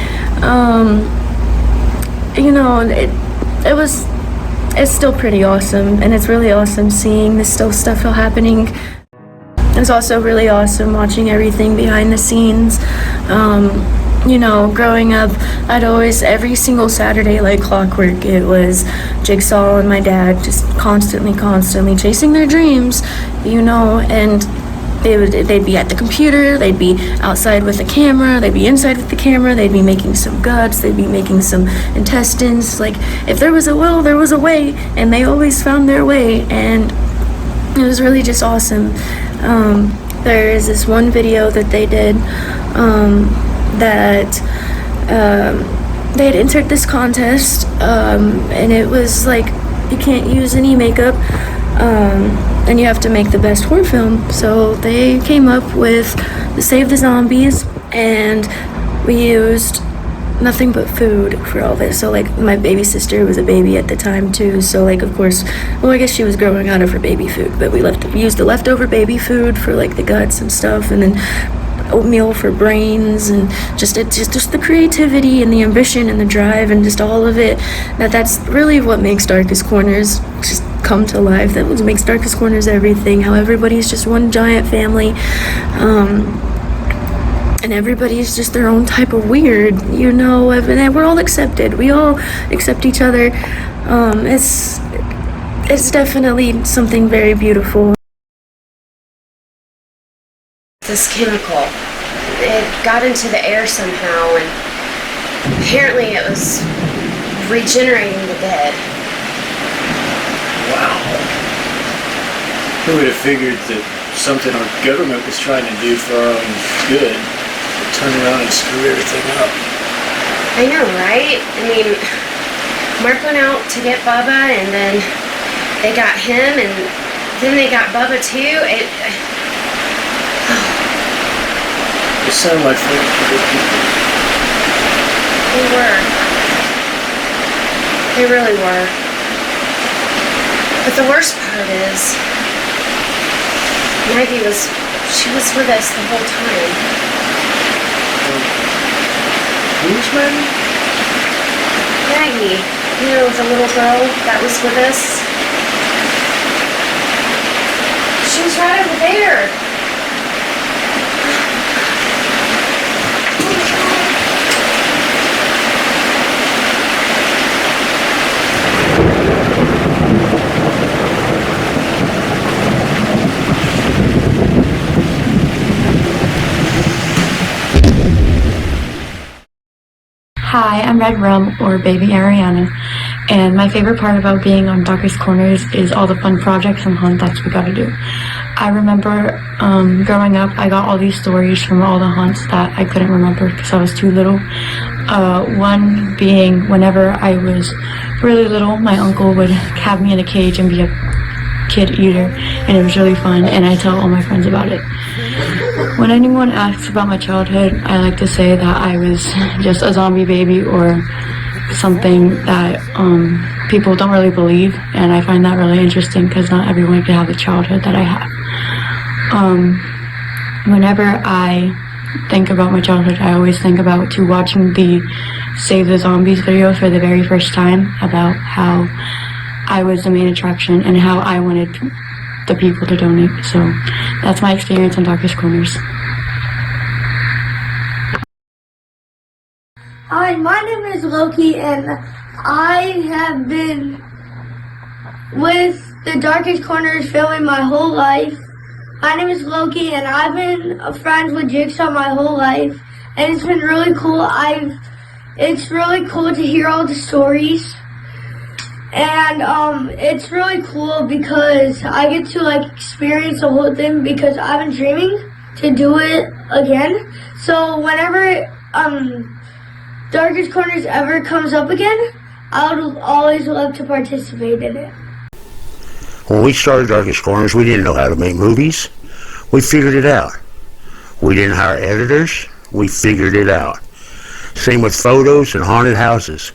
Speaker 3: You know, it's still pretty awesome, and it's really awesome seeing this still stuff happening. It's also really awesome watching everything behind the scenes. You know, growing up, I'd always, every single Saturday, like clockwork, it was Jigsaw and my dad just constantly chasing their dreams, you know, and they'd be at the computer, they'd be outside with the camera, they'd be inside with the camera, they'd be making some guts, they'd be making some intestines. Like, if there was a will, there was a way, and they always found their way, and it was really just awesome. There is this one video that they did that they had entered this contest, and it was like, you can't use any makeup, and you have to make the best horror film. So they came up with the Save the Zombies, and we used nothing but food for all this. So like, my baby sister was a baby at the time too, so like, of course, well, I guess she was growing out of her baby food, but we used the leftover baby food for like the guts and stuff, and then oatmeal for brains, and just the creativity and the ambition and the drive and just all of it. That's really what makes Darkest Corners just come to life. That what makes Darkest Corners everything. How everybody's just one giant family. And everybody's just their own type of weird, you know, and we're all accepted. We all accept each other. it's definitely something very beautiful.
Speaker 6: This chemical, it got into the air somehow, and apparently it was regenerating the dead.
Speaker 18: Wow. Who would have figured that something our government was trying to do for our own good would turn around and screw everything up?
Speaker 6: I know, right? I mean, Mark went out to get Bubba, and then they got him, and then they got Bubba too.
Speaker 18: It sounded like good people.
Speaker 6: They were. They really were. But the worst part is, Maggie she was with us the whole time.
Speaker 18: Who's Maggie?
Speaker 6: Maggie, you know, the little girl that was with us. She was right over there.
Speaker 11: Hi, I'm Red Rum, or Baby Ariana, and my favorite part about being on Darkest Corners is all the fun projects and hunt that we got to do. I remember growing up, I got all these stories from all the hunts that I couldn't remember because I was too little. One being whenever I was really little, my uncle would have me in a cage and be a kid eater, and it was really fun, and I tell all my friends about it. When anyone asks about my childhood, I like to say that I was just a zombie baby or something that people don't really believe, and I find that really interesting because not everyone can have the childhood that I have. Whenever I think about my childhood, I always think about watching the Save the Zombies video for the very first time, about how I was the main attraction and how I wanted the people to donate. So that's my experience on Darkest Corners.
Speaker 23: Hi, my name is Loki, and I have been with the Darkest Corners filming my whole life. My name is Loki, and I've been friends with Jigsaw my whole life, and it's been really cool. It's really cool to hear all the stories, and it's really cool because I get to experience the whole thing because I've been dreaming to do it again. So whenever Darkest Corners ever comes up again, I would always love to participate in it.
Speaker 4: When we started Darkest Corners, we didn't know how to make movies. We figured it out. We didn't hire editors. We figured it out. Same with photos and haunted houses.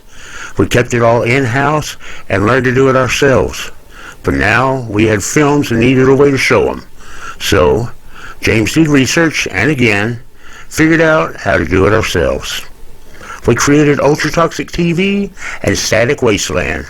Speaker 4: We kept it all in-house and learned to do it ourselves. But now we had films and needed a way to show them. So James did research and again figured out how to do it ourselves. We created Ultra Toxic TV and Static Wasteland.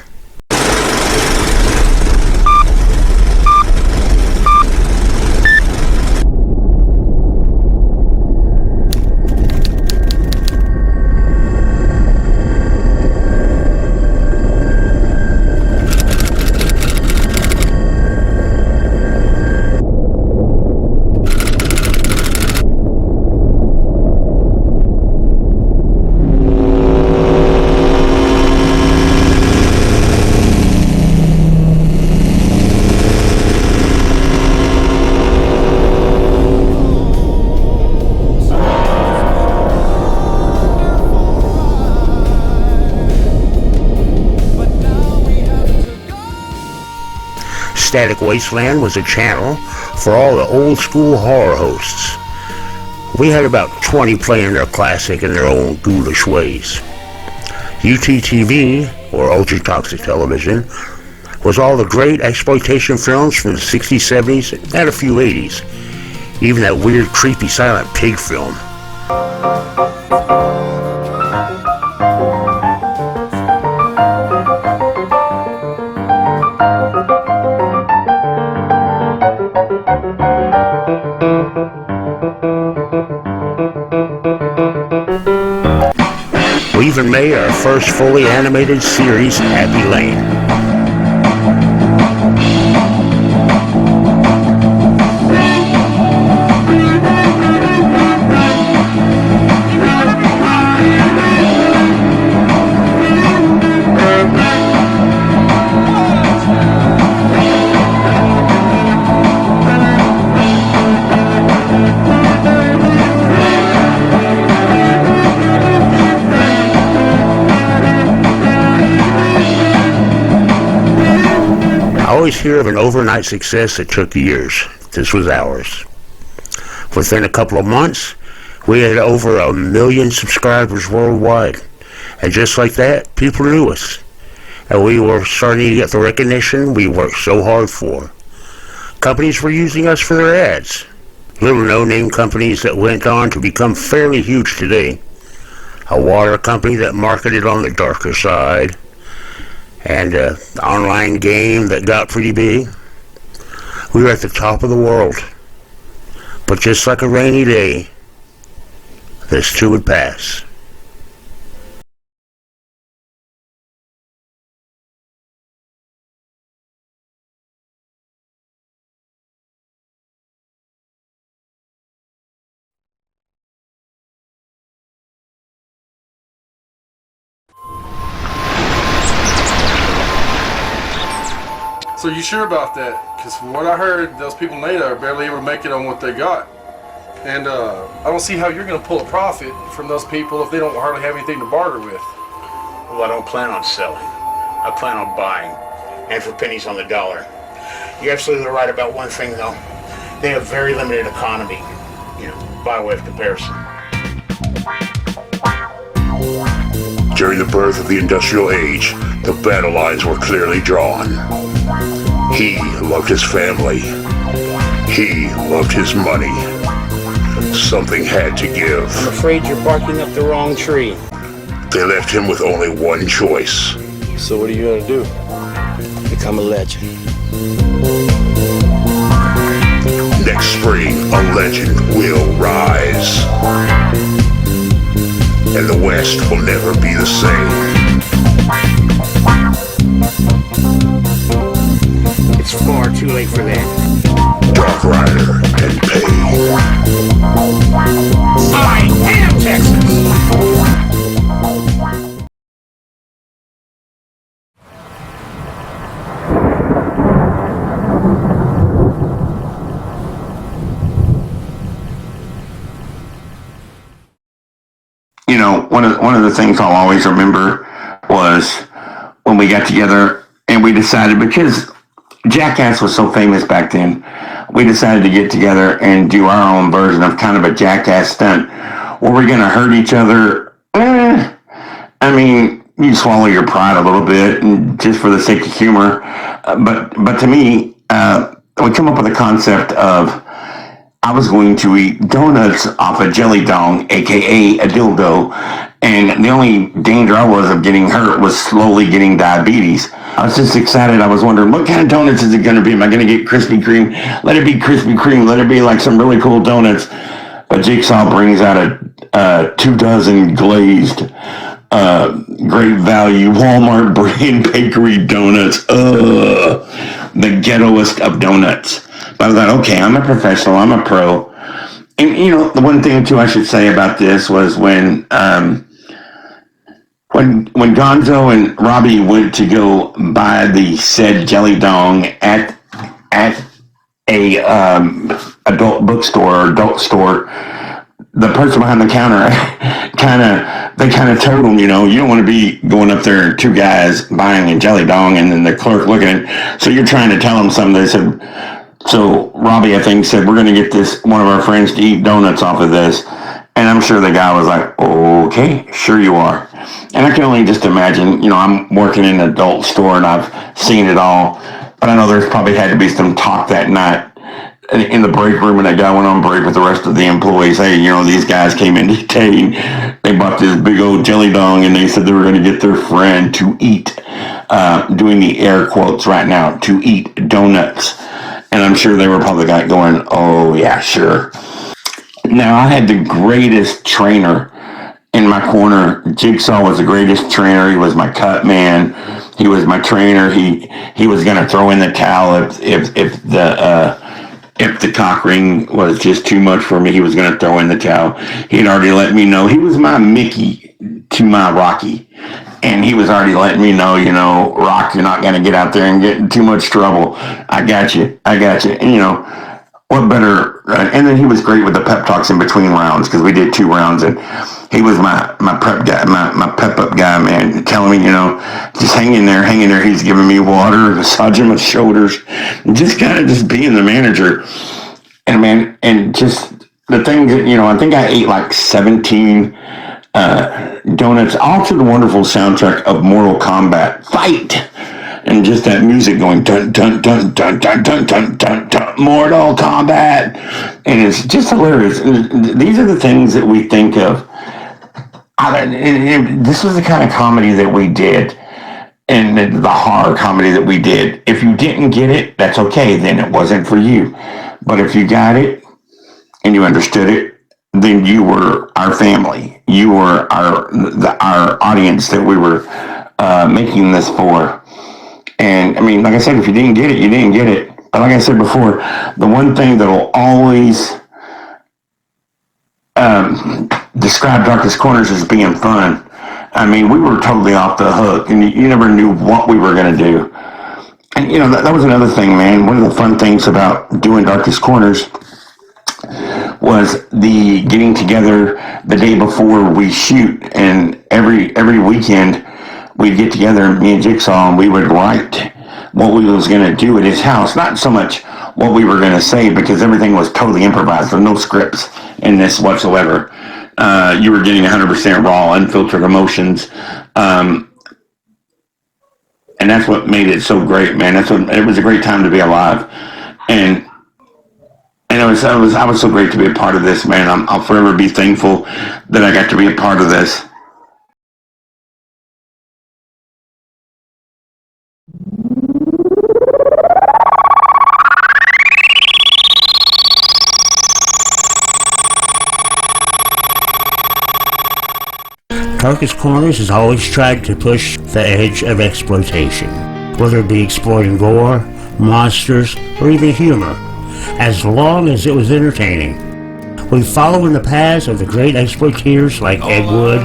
Speaker 4: Static Wasteland was a channel for all the old school horror hosts. We had about 20 playing their classic in their own ghoulish ways. UTTV, or Ultra Toxic Television, was all the great exploitation films from the 60s, 70s, and a few 80s. Even that weird, creepy, silent pig film. We even made our first fully animated series, Happy Lane. always hear of an overnight success that took years. This was ours. Within a couple of months, we had over 1 million subscribers worldwide. And just like that, people knew us. And we were starting to get the recognition we worked so hard for. Companies were using us for their ads. Little no-name companies that went on to become fairly huge today. A water company that marketed on the darker side. And an online game that got pretty big. We were at the top of the world. But just like a rainy day, this too would pass.
Speaker 12: So you sure about that? Because from what I heard, those people in Ada are barely able to make it on what they got. And I don't see how you're going to pull a profit from those people if they don't hardly have anything to barter with.
Speaker 4: Well, I don't plan on selling. I plan on buying. And for pennies on the dollar. You're absolutely right about one thing, though. They have very limited economy, by way of comparison.
Speaker 14: During the birth of the industrial age, the battle lines were clearly drawn. He loved his family. He loved his money. Something had to give.
Speaker 4: I'm afraid you're barking up the wrong tree.
Speaker 14: They left him with only one choice.
Speaker 15: So what are you gonna do? Become a legend.
Speaker 14: Next spring, a legend will rise. And the West will never be the same.
Speaker 4: It's far too late for that.
Speaker 14: Dark Rider and Pain.
Speaker 4: I am Texas!
Speaker 2: One of the things I'll always remember was when we got together and we decided, because Jackass was so famous back then, we decided to get together and do our own version of kind of a Jackass stunt where we're going to hurt each other. I mean, you swallow your pride a little bit and just for the sake of humor. But to me, we come up with a concept of I was going to eat donuts off a jelly dong, aka a dildo, and the only danger I was of getting hurt was slowly getting diabetes. I was just excited. I was wondering, what kind of donuts is it going to be? Am I going to get Krispy Kreme? Let it be Krispy Kreme. Let it be like some really cool donuts. But Jigsaw brings out a 24 glazed, great value Walmart brand bakery donuts. The ghettoest of donuts. But I thought, okay, I'm a professional, I'm a pro. And, the one thing, too, I should say about this was when Gonzo and Robbie went to go buy the said jelly dong at a adult bookstore or adult store, the person behind the counter kind of told them, you don't want to be going up there, two guys buying a jelly dong, and then the clerk looking at it. So you're trying to tell them something. They said, so Robbie, I think, said, we're going to get one of our friends to eat donuts off of this. And I'm sure the guy was like, okay, sure you are. And I can only just imagine, I'm working in an adult store and I've seen it all. But I know there's probably had to be some talk that night in the break room, and that guy went on break with the rest of the employees. Hey, these guys came in today. They bought this big old jelly dong, and they said they were going to get their friend to eat, doing the air quotes right now, to eat donuts. And I'm sure they were probably going, oh, yeah, sure. Now, I had the greatest trainer in my corner. Jigsaw was the greatest trainer. He was my cut man. He was my trainer. He was going to throw in the towel if the cock ring was just too much for me. He was going to throw in the towel. He had already let me know. He was my Mickey to my Rocky. And he was already letting me know, Rock, you're not going to get out there and get in too much trouble. I got you. And, what better? And then he was great with the pep talks in between rounds because we did 2 rounds, and he was my prep guy, my pep up guy, man, telling me, just hang in there. He's giving me water, massaging my shoulders, and just kind of just being the manager. And man, and just the thing that, I think I ate like 17 donuts, all to the wonderful soundtrack of Mortal Kombat Fight. And just that music going dun dun dun dun dun dun dun dun dun, Mortal Kombat, and it's just hilarious. And these are the things that we think of. This was the kind of comedy that we did, and the horror comedy that we did. If you didn't get it, that's okay. Then it wasn't for you. But if you got it and you understood it, then you were our family. You were our audience that we were making this for. And I mean, like I said, if you didn't get it, you didn't get it. But like I said before, the one thing that will always describe Darkest Corners as being fun. I mean, we were totally off the hook, and you never knew what we were going to do. And that was another thing, man. One of the fun things about doing Darkest Corners was the getting together the day before we shoot, and every weekend we'd get together, me and Jigsaw, and we would write what we was going to do at his house. Not so much what we were going to say, because everything was totally improvised. There were no scripts in this whatsoever. You were getting 100% raw, unfiltered emotions. And that's what made it so great, man. It was a great time to be alive. And it was so great to be a part of this, man. I'll forever be thankful that I got to be a part of this.
Speaker 4: Darkest Corners has always tried to push the edge of exploitation, whether it be exploiting gore, monsters, or even humor, as long as it was entertaining. We follow in the paths of the great exploiters like Ed Wood,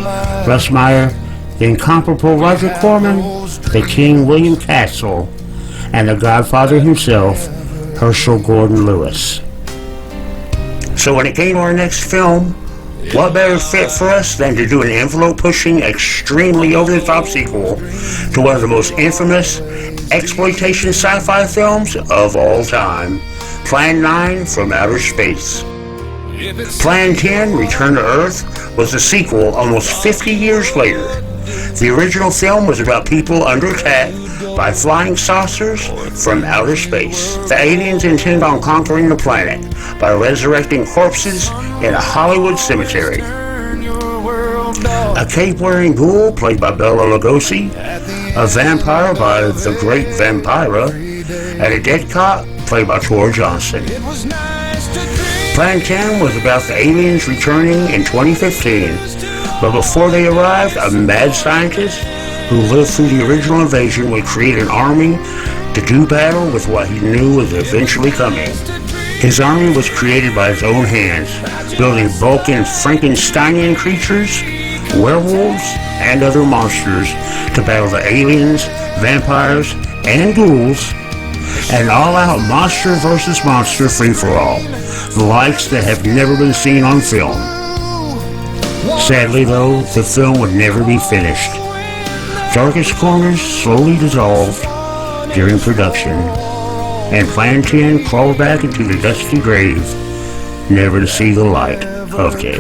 Speaker 4: Russ Meyer, the incomparable Roger Corman, the King William Castle, and the Godfather himself, Herschel Gordon Lewis. So when it came to our next film, what better fit for us than to do an envelope-pushing, extremely over-the-top sequel to one of the most infamous exploitation sci-fi films of all time, Plan 9 from Outer Space. Plan 10, Return to Earth, was a sequel almost 50 years later. The original film was about people under attack by flying saucers from outer space. The aliens intend on conquering the planet by resurrecting corpses in a Hollywood cemetery. A cape-wearing ghoul played by Bela Lugosi, a vampire by the great Vampira, and a dead cop played by Tor Johnson. Plan 10 was about the aliens returning in 2015, but before they arrived, a mad scientist who lived through the original invasion would create an army to do battle with what he knew was eventually coming. His army was created by his own hands, building Vulcan Frankensteinian creatures, werewolves, and other monsters to battle the aliens, vampires, and ghouls, an all-out monster versus monster free-for-all, the likes that have never been seen on film. Sadly, though, the film would never be finished. Darkest Corners slowly dissolved during production, and Plan 10 crawled back into the dusty grave, never to see the light of day.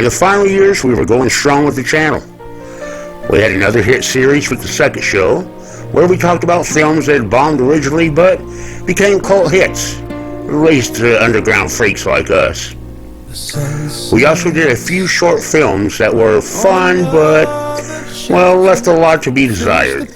Speaker 4: the final years, we were going strong with the channel. We had another hit series with the second show, where we talked about films that had bombed originally but became cult hits, raised to underground freaks like us. We also did a few short films that were fun but, well, left a lot to be desired.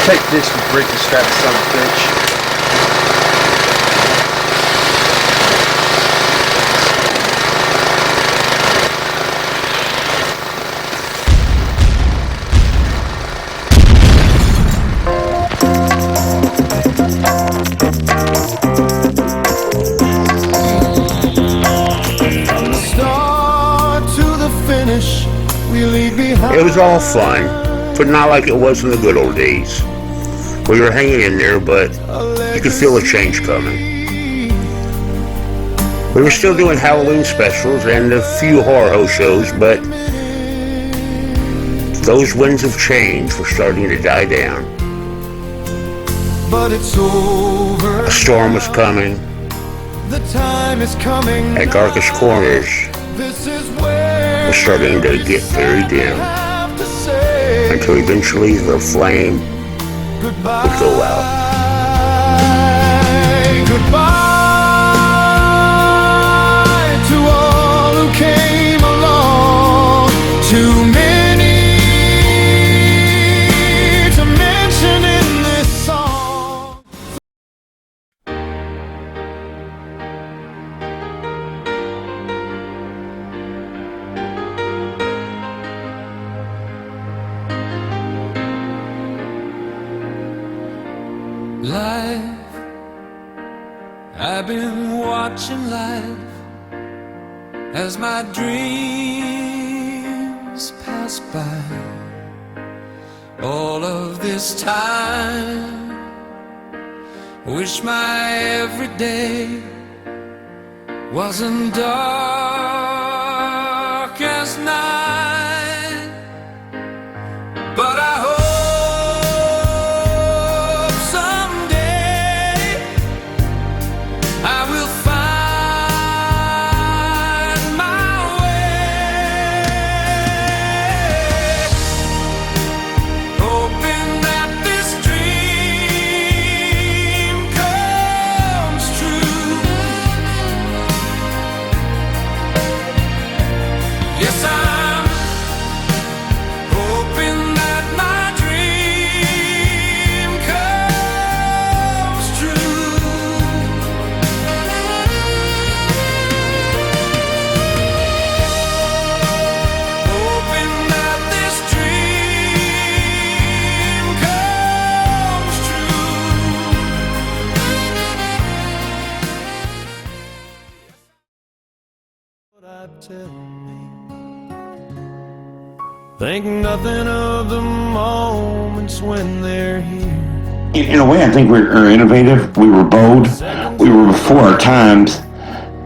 Speaker 22: Take this, you breaking strap son of a bitch.
Speaker 10: From the start to the finish, we leave behind.
Speaker 4: It was all fun, but not like it was in the good old days. We were hanging in there, but you could feel a change coming. We were still doing Halloween specials and a few horror shows, but those winds of change were starting to die down.
Speaker 10: But it's over.
Speaker 4: A storm was coming.
Speaker 10: The time is coming.
Speaker 4: At Darkest Corners,
Speaker 10: This is where
Speaker 4: was starting to get very dim, until eventually the flame would go out.
Speaker 10: Goodbye to all who came along. Too many to mention in this song.
Speaker 8: Life, I've been watching life as my dreams pass by. All of this time, wish my everyday wasn't dark as night, but I hope Think nothing of the moments when they're here.
Speaker 2: In a way, I think we're innovative. We were bold. We were before our times,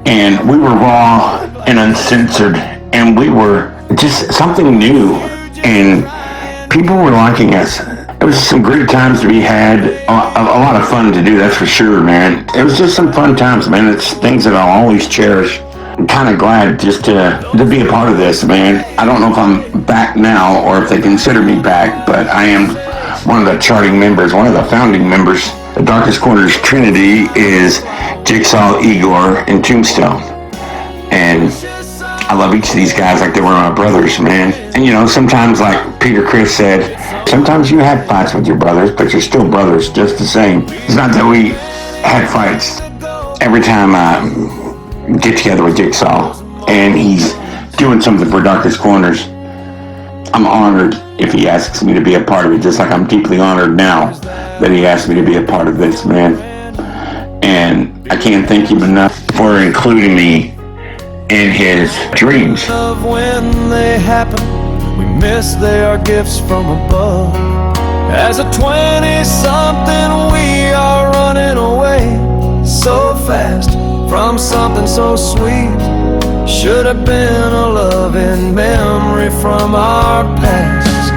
Speaker 2: and we were raw and uncensored, and we were just something new, and people were liking us. It was some great times to be had, a lot of fun to do, that's for sure, man. It was just some fun times, man. It's things that I'll always cherish. I'm kind of glad just to be a part of this, man. I don't know if I'm back now or if they consider me back, but I am one of the charting members, one of the founding members. The Darkest Corners Trinity is Jigsaw, Igor, and Tombstone. And I love each of these guys like they were my brothers, man. And you know, sometimes, like Peter Criss said, sometimes you have fights with your brothers, but you're still brothers just the same. It's not that we had fights. Every time I get together with Jigsaw and he's doing something for Darkest Corners, I'm honored if he asks me to be a part of it, just like I'm deeply honored now that he asked me to be a part of this, man. And I can't thank him enough for including me in his dreams.
Speaker 8: Of when they happen, we miss they are gifts from above. As a 20-something, we are running away so fast from something so sweet. Should have been a loving memory from our past.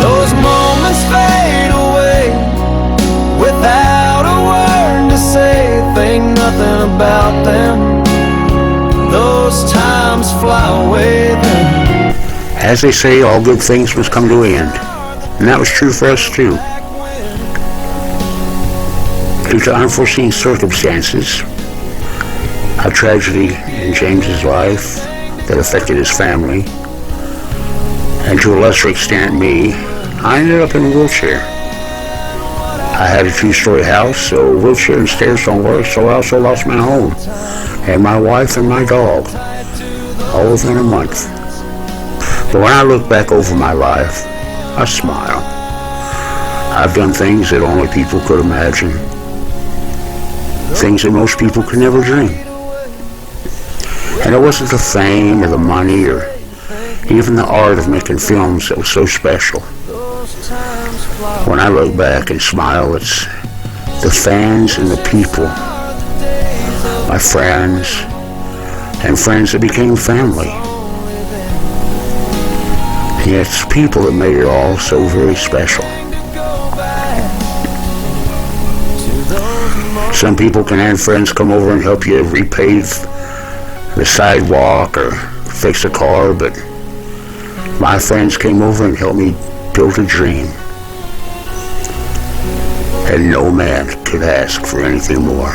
Speaker 8: Those moments fade away without a word to say. Think nothing about them. Those times fly away then.
Speaker 4: As they say, all good things must come to an end. And that was true for us too. Due to unforeseen circumstances, a tragedy in James's life that affected his family, and to a lesser extent me, I ended up in a wheelchair. I had a 2-story house, so a wheelchair and stairs don't work, so I also lost my home, and my wife and my dog, all within a month. But when I look back over my life, I smile. I've done things that only people could imagine, things that most people could never dream. And it wasn't the fame or the money or even the art of making films that was so special. When I look back and smile, it's the fans and the people, my friends, and friends that became family. And it's people that made it all so very special. Some people can have friends come over and help you repave the sidewalk or fix a car, but my friends came over and helped me build a dream. And no man could ask for anything more.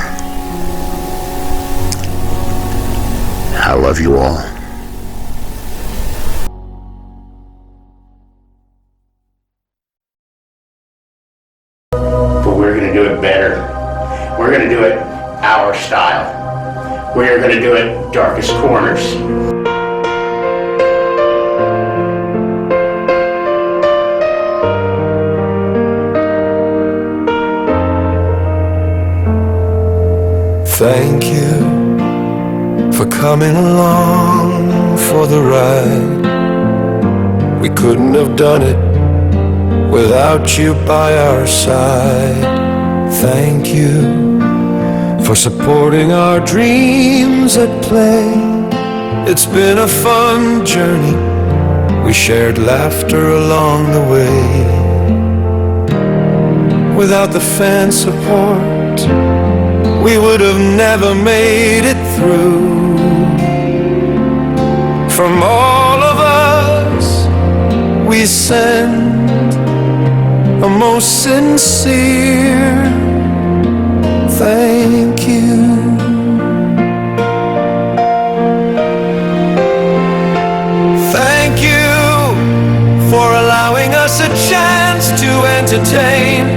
Speaker 4: I love you all. But we're going to do it better. We're going to do it our style. We're going to do it Darkest Corners.
Speaker 8: Thank you for coming along for the ride. We couldn't have done it without you by our side. Thank you for supporting our dreams at play. It's been a fun journey. We shared laughter along the way. Without the fan support, we would have never made it through. From all of us, we send a most sincere thank you. Thank you for allowing us a chance to entertain.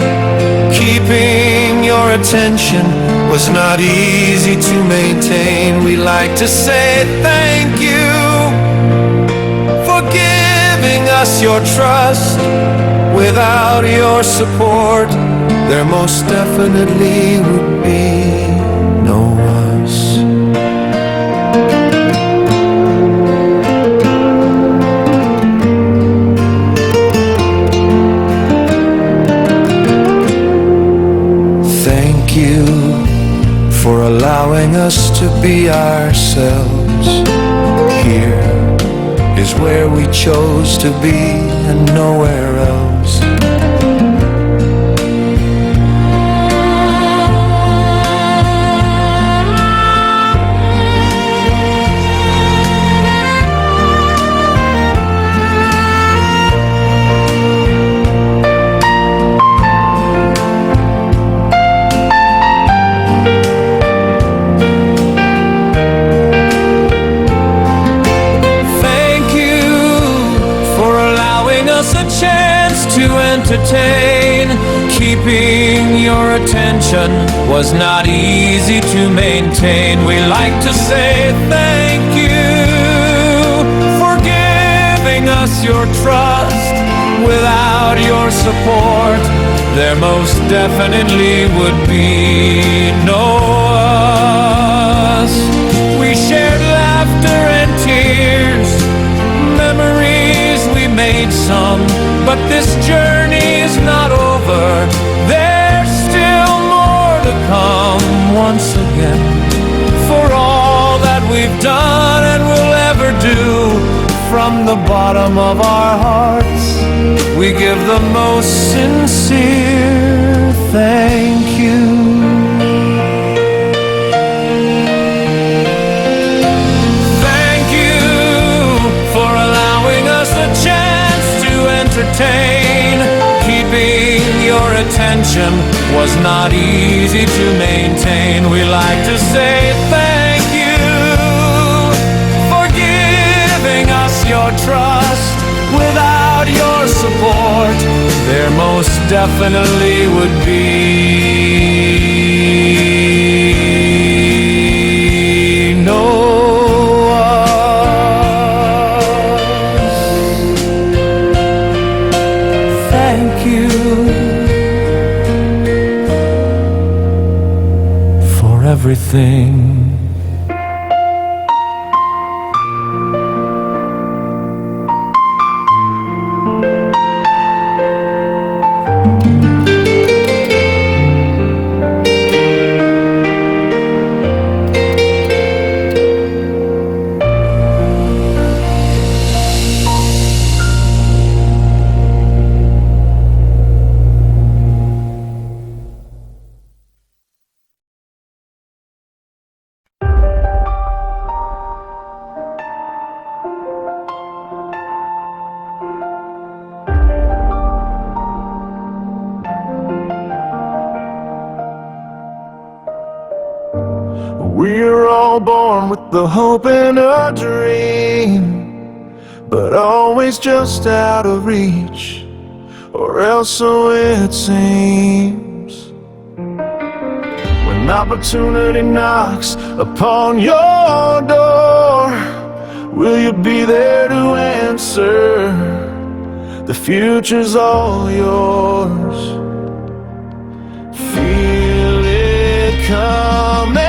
Speaker 8: Keeping your attention was not easy to maintain. We like to say thank you for giving us your trust. Without your support, there most definitely would be no us. to be ourselves. Here is where we chose to be and nowhere else. Keeping your attention was not easy to maintain. We like to say thank you for giving us your trust. Without your support, there most definitely would be no us. We shared laughter and tears, memories we made some, but this journey's not over. There's still more to come. Once again, for all that we've done and will ever do, from the bottom of our hearts, we give the most sincere thank you. Thank you for allowing us a chance to entertain. Keeping your attention was not easy to maintain. We like to say thank you for giving us your trust. Without your support, there most definitely would be no us. Thank you for everything. We're all born with the hope and a dream, but always just out of reach, or else so it seems. When opportunity knocks upon your door, will you be there to answer? The future's all yours. Feel it coming.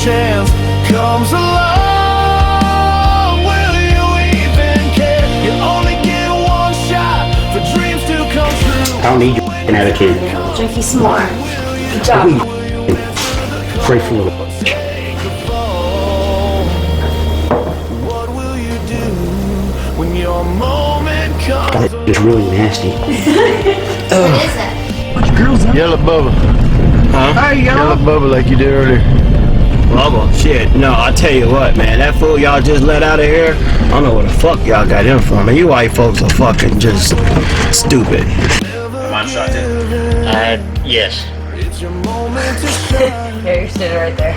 Speaker 8: Chance comes along, will you even care? You only get one shot for dreams to come true.
Speaker 4: I don't need your attitude.
Speaker 3: Jackie, some more. Good job.
Speaker 4: Grateful little
Speaker 8: What will you do when your moment comes?
Speaker 4: God, it's really nasty.
Speaker 19: What is it?
Speaker 15: What's girls up? Yellow bubble. Huh?
Speaker 4: Hey,
Speaker 15: Yellow bubble like you did earlier. Bubble? Shit, no, I tell you what, man, that fool y'all just let out of here, I don't know where the fuck y'all got him from. Man, you white folks are fucking just stupid.
Speaker 18: Mine shot it. Yes.
Speaker 19: There, you're sitting right there.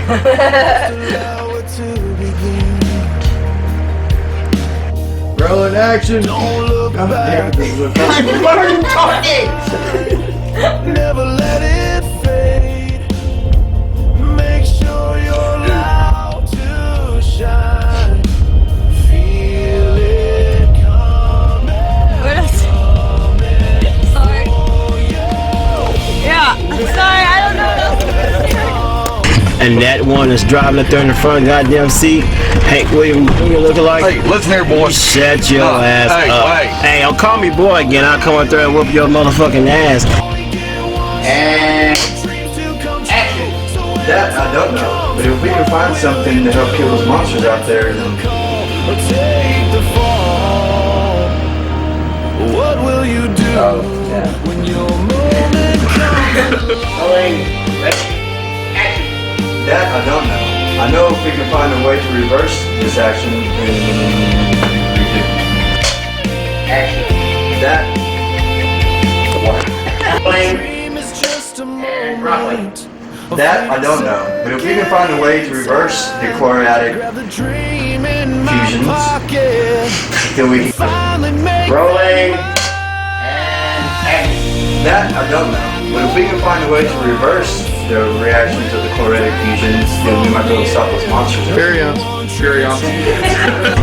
Speaker 15: Rolling action.
Speaker 8: Don't look back.
Speaker 15: Burn targets.
Speaker 8: Never let it fade. Make sure you're loud to shine. Feel it coming.
Speaker 19: Sorry. Yeah. Sorry, I don't know what else to say.
Speaker 15: and that one is driving up there in the front goddamn seat, Hank Williams Jr. looking like.
Speaker 13: Hey, listen here, boy.
Speaker 15: Shut your ass
Speaker 13: hey,
Speaker 15: up. Hey, don't call me boy again. I'll come up there and whoop your motherfucking ass.
Speaker 21: And action. That I don't know, but if we can find something to help kill those monsters out there, then.
Speaker 8: Take the fall. What will you do when your moment comes?
Speaker 21: That I don't know. I know if we can find a way to reverse this action, then we do. Action. That.
Speaker 8: Dream is just a moment.
Speaker 21: That I don't know, but if we can find a way to reverse the chlorotic fusions, then we can.
Speaker 18: Rolling.
Speaker 21: That I don't know, but if we can find a way to reverse the reactions of the chlorotic fusions, then we might be able to stop those monsters.
Speaker 13: Carry on. Carry on.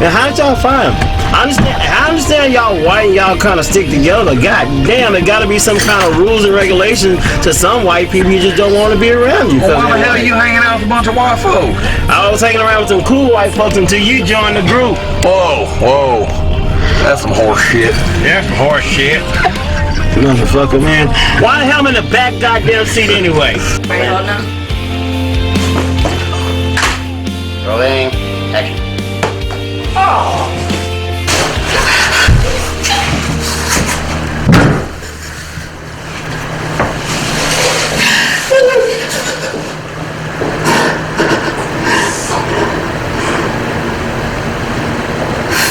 Speaker 15: Now, how did y'all find them? I understand y'all white and y'all kind of stick together. God damn, there got to be some kind of rules and regulations to some white people. You just don't want to be around you.
Speaker 13: Well, why the hell are you hanging out with a bunch of white folk?
Speaker 15: I was hanging around with some cool white folks until you joined the group.
Speaker 13: Whoa. That's some horse shit.
Speaker 15: That's some horse shit. Motherfucker, man. Why the hell am I in the back goddamn seat anyway?
Speaker 18: Wait, hold on. Rolling. Action. Oh!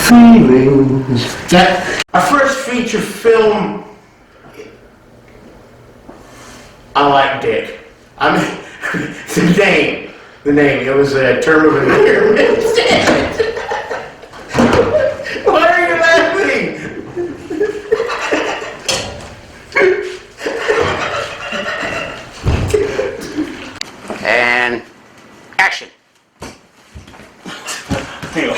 Speaker 21: Feelings.
Speaker 18: That our first feature film. I liked it. I mean, the name. It was a term of endearment. Why are you laughing? And action.
Speaker 21: Yeah.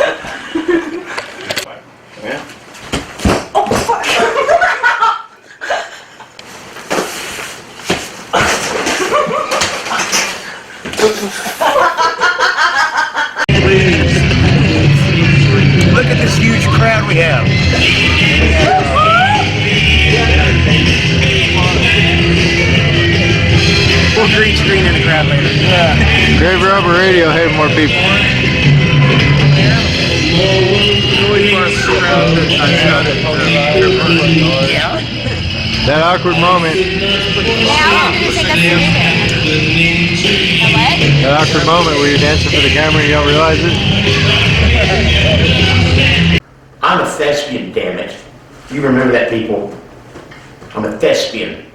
Speaker 18: Look at this huge crowd we have. We'll green screen in the crowd later. Yeah.
Speaker 13: Grave Robber Radio having more people.
Speaker 18: Yeah.
Speaker 13: That awkward moment. That awkward moment where you're dancing for the camera and you don't realize it.
Speaker 18: I'm a thespian, damn it. You remember that, people. I'm a thespian.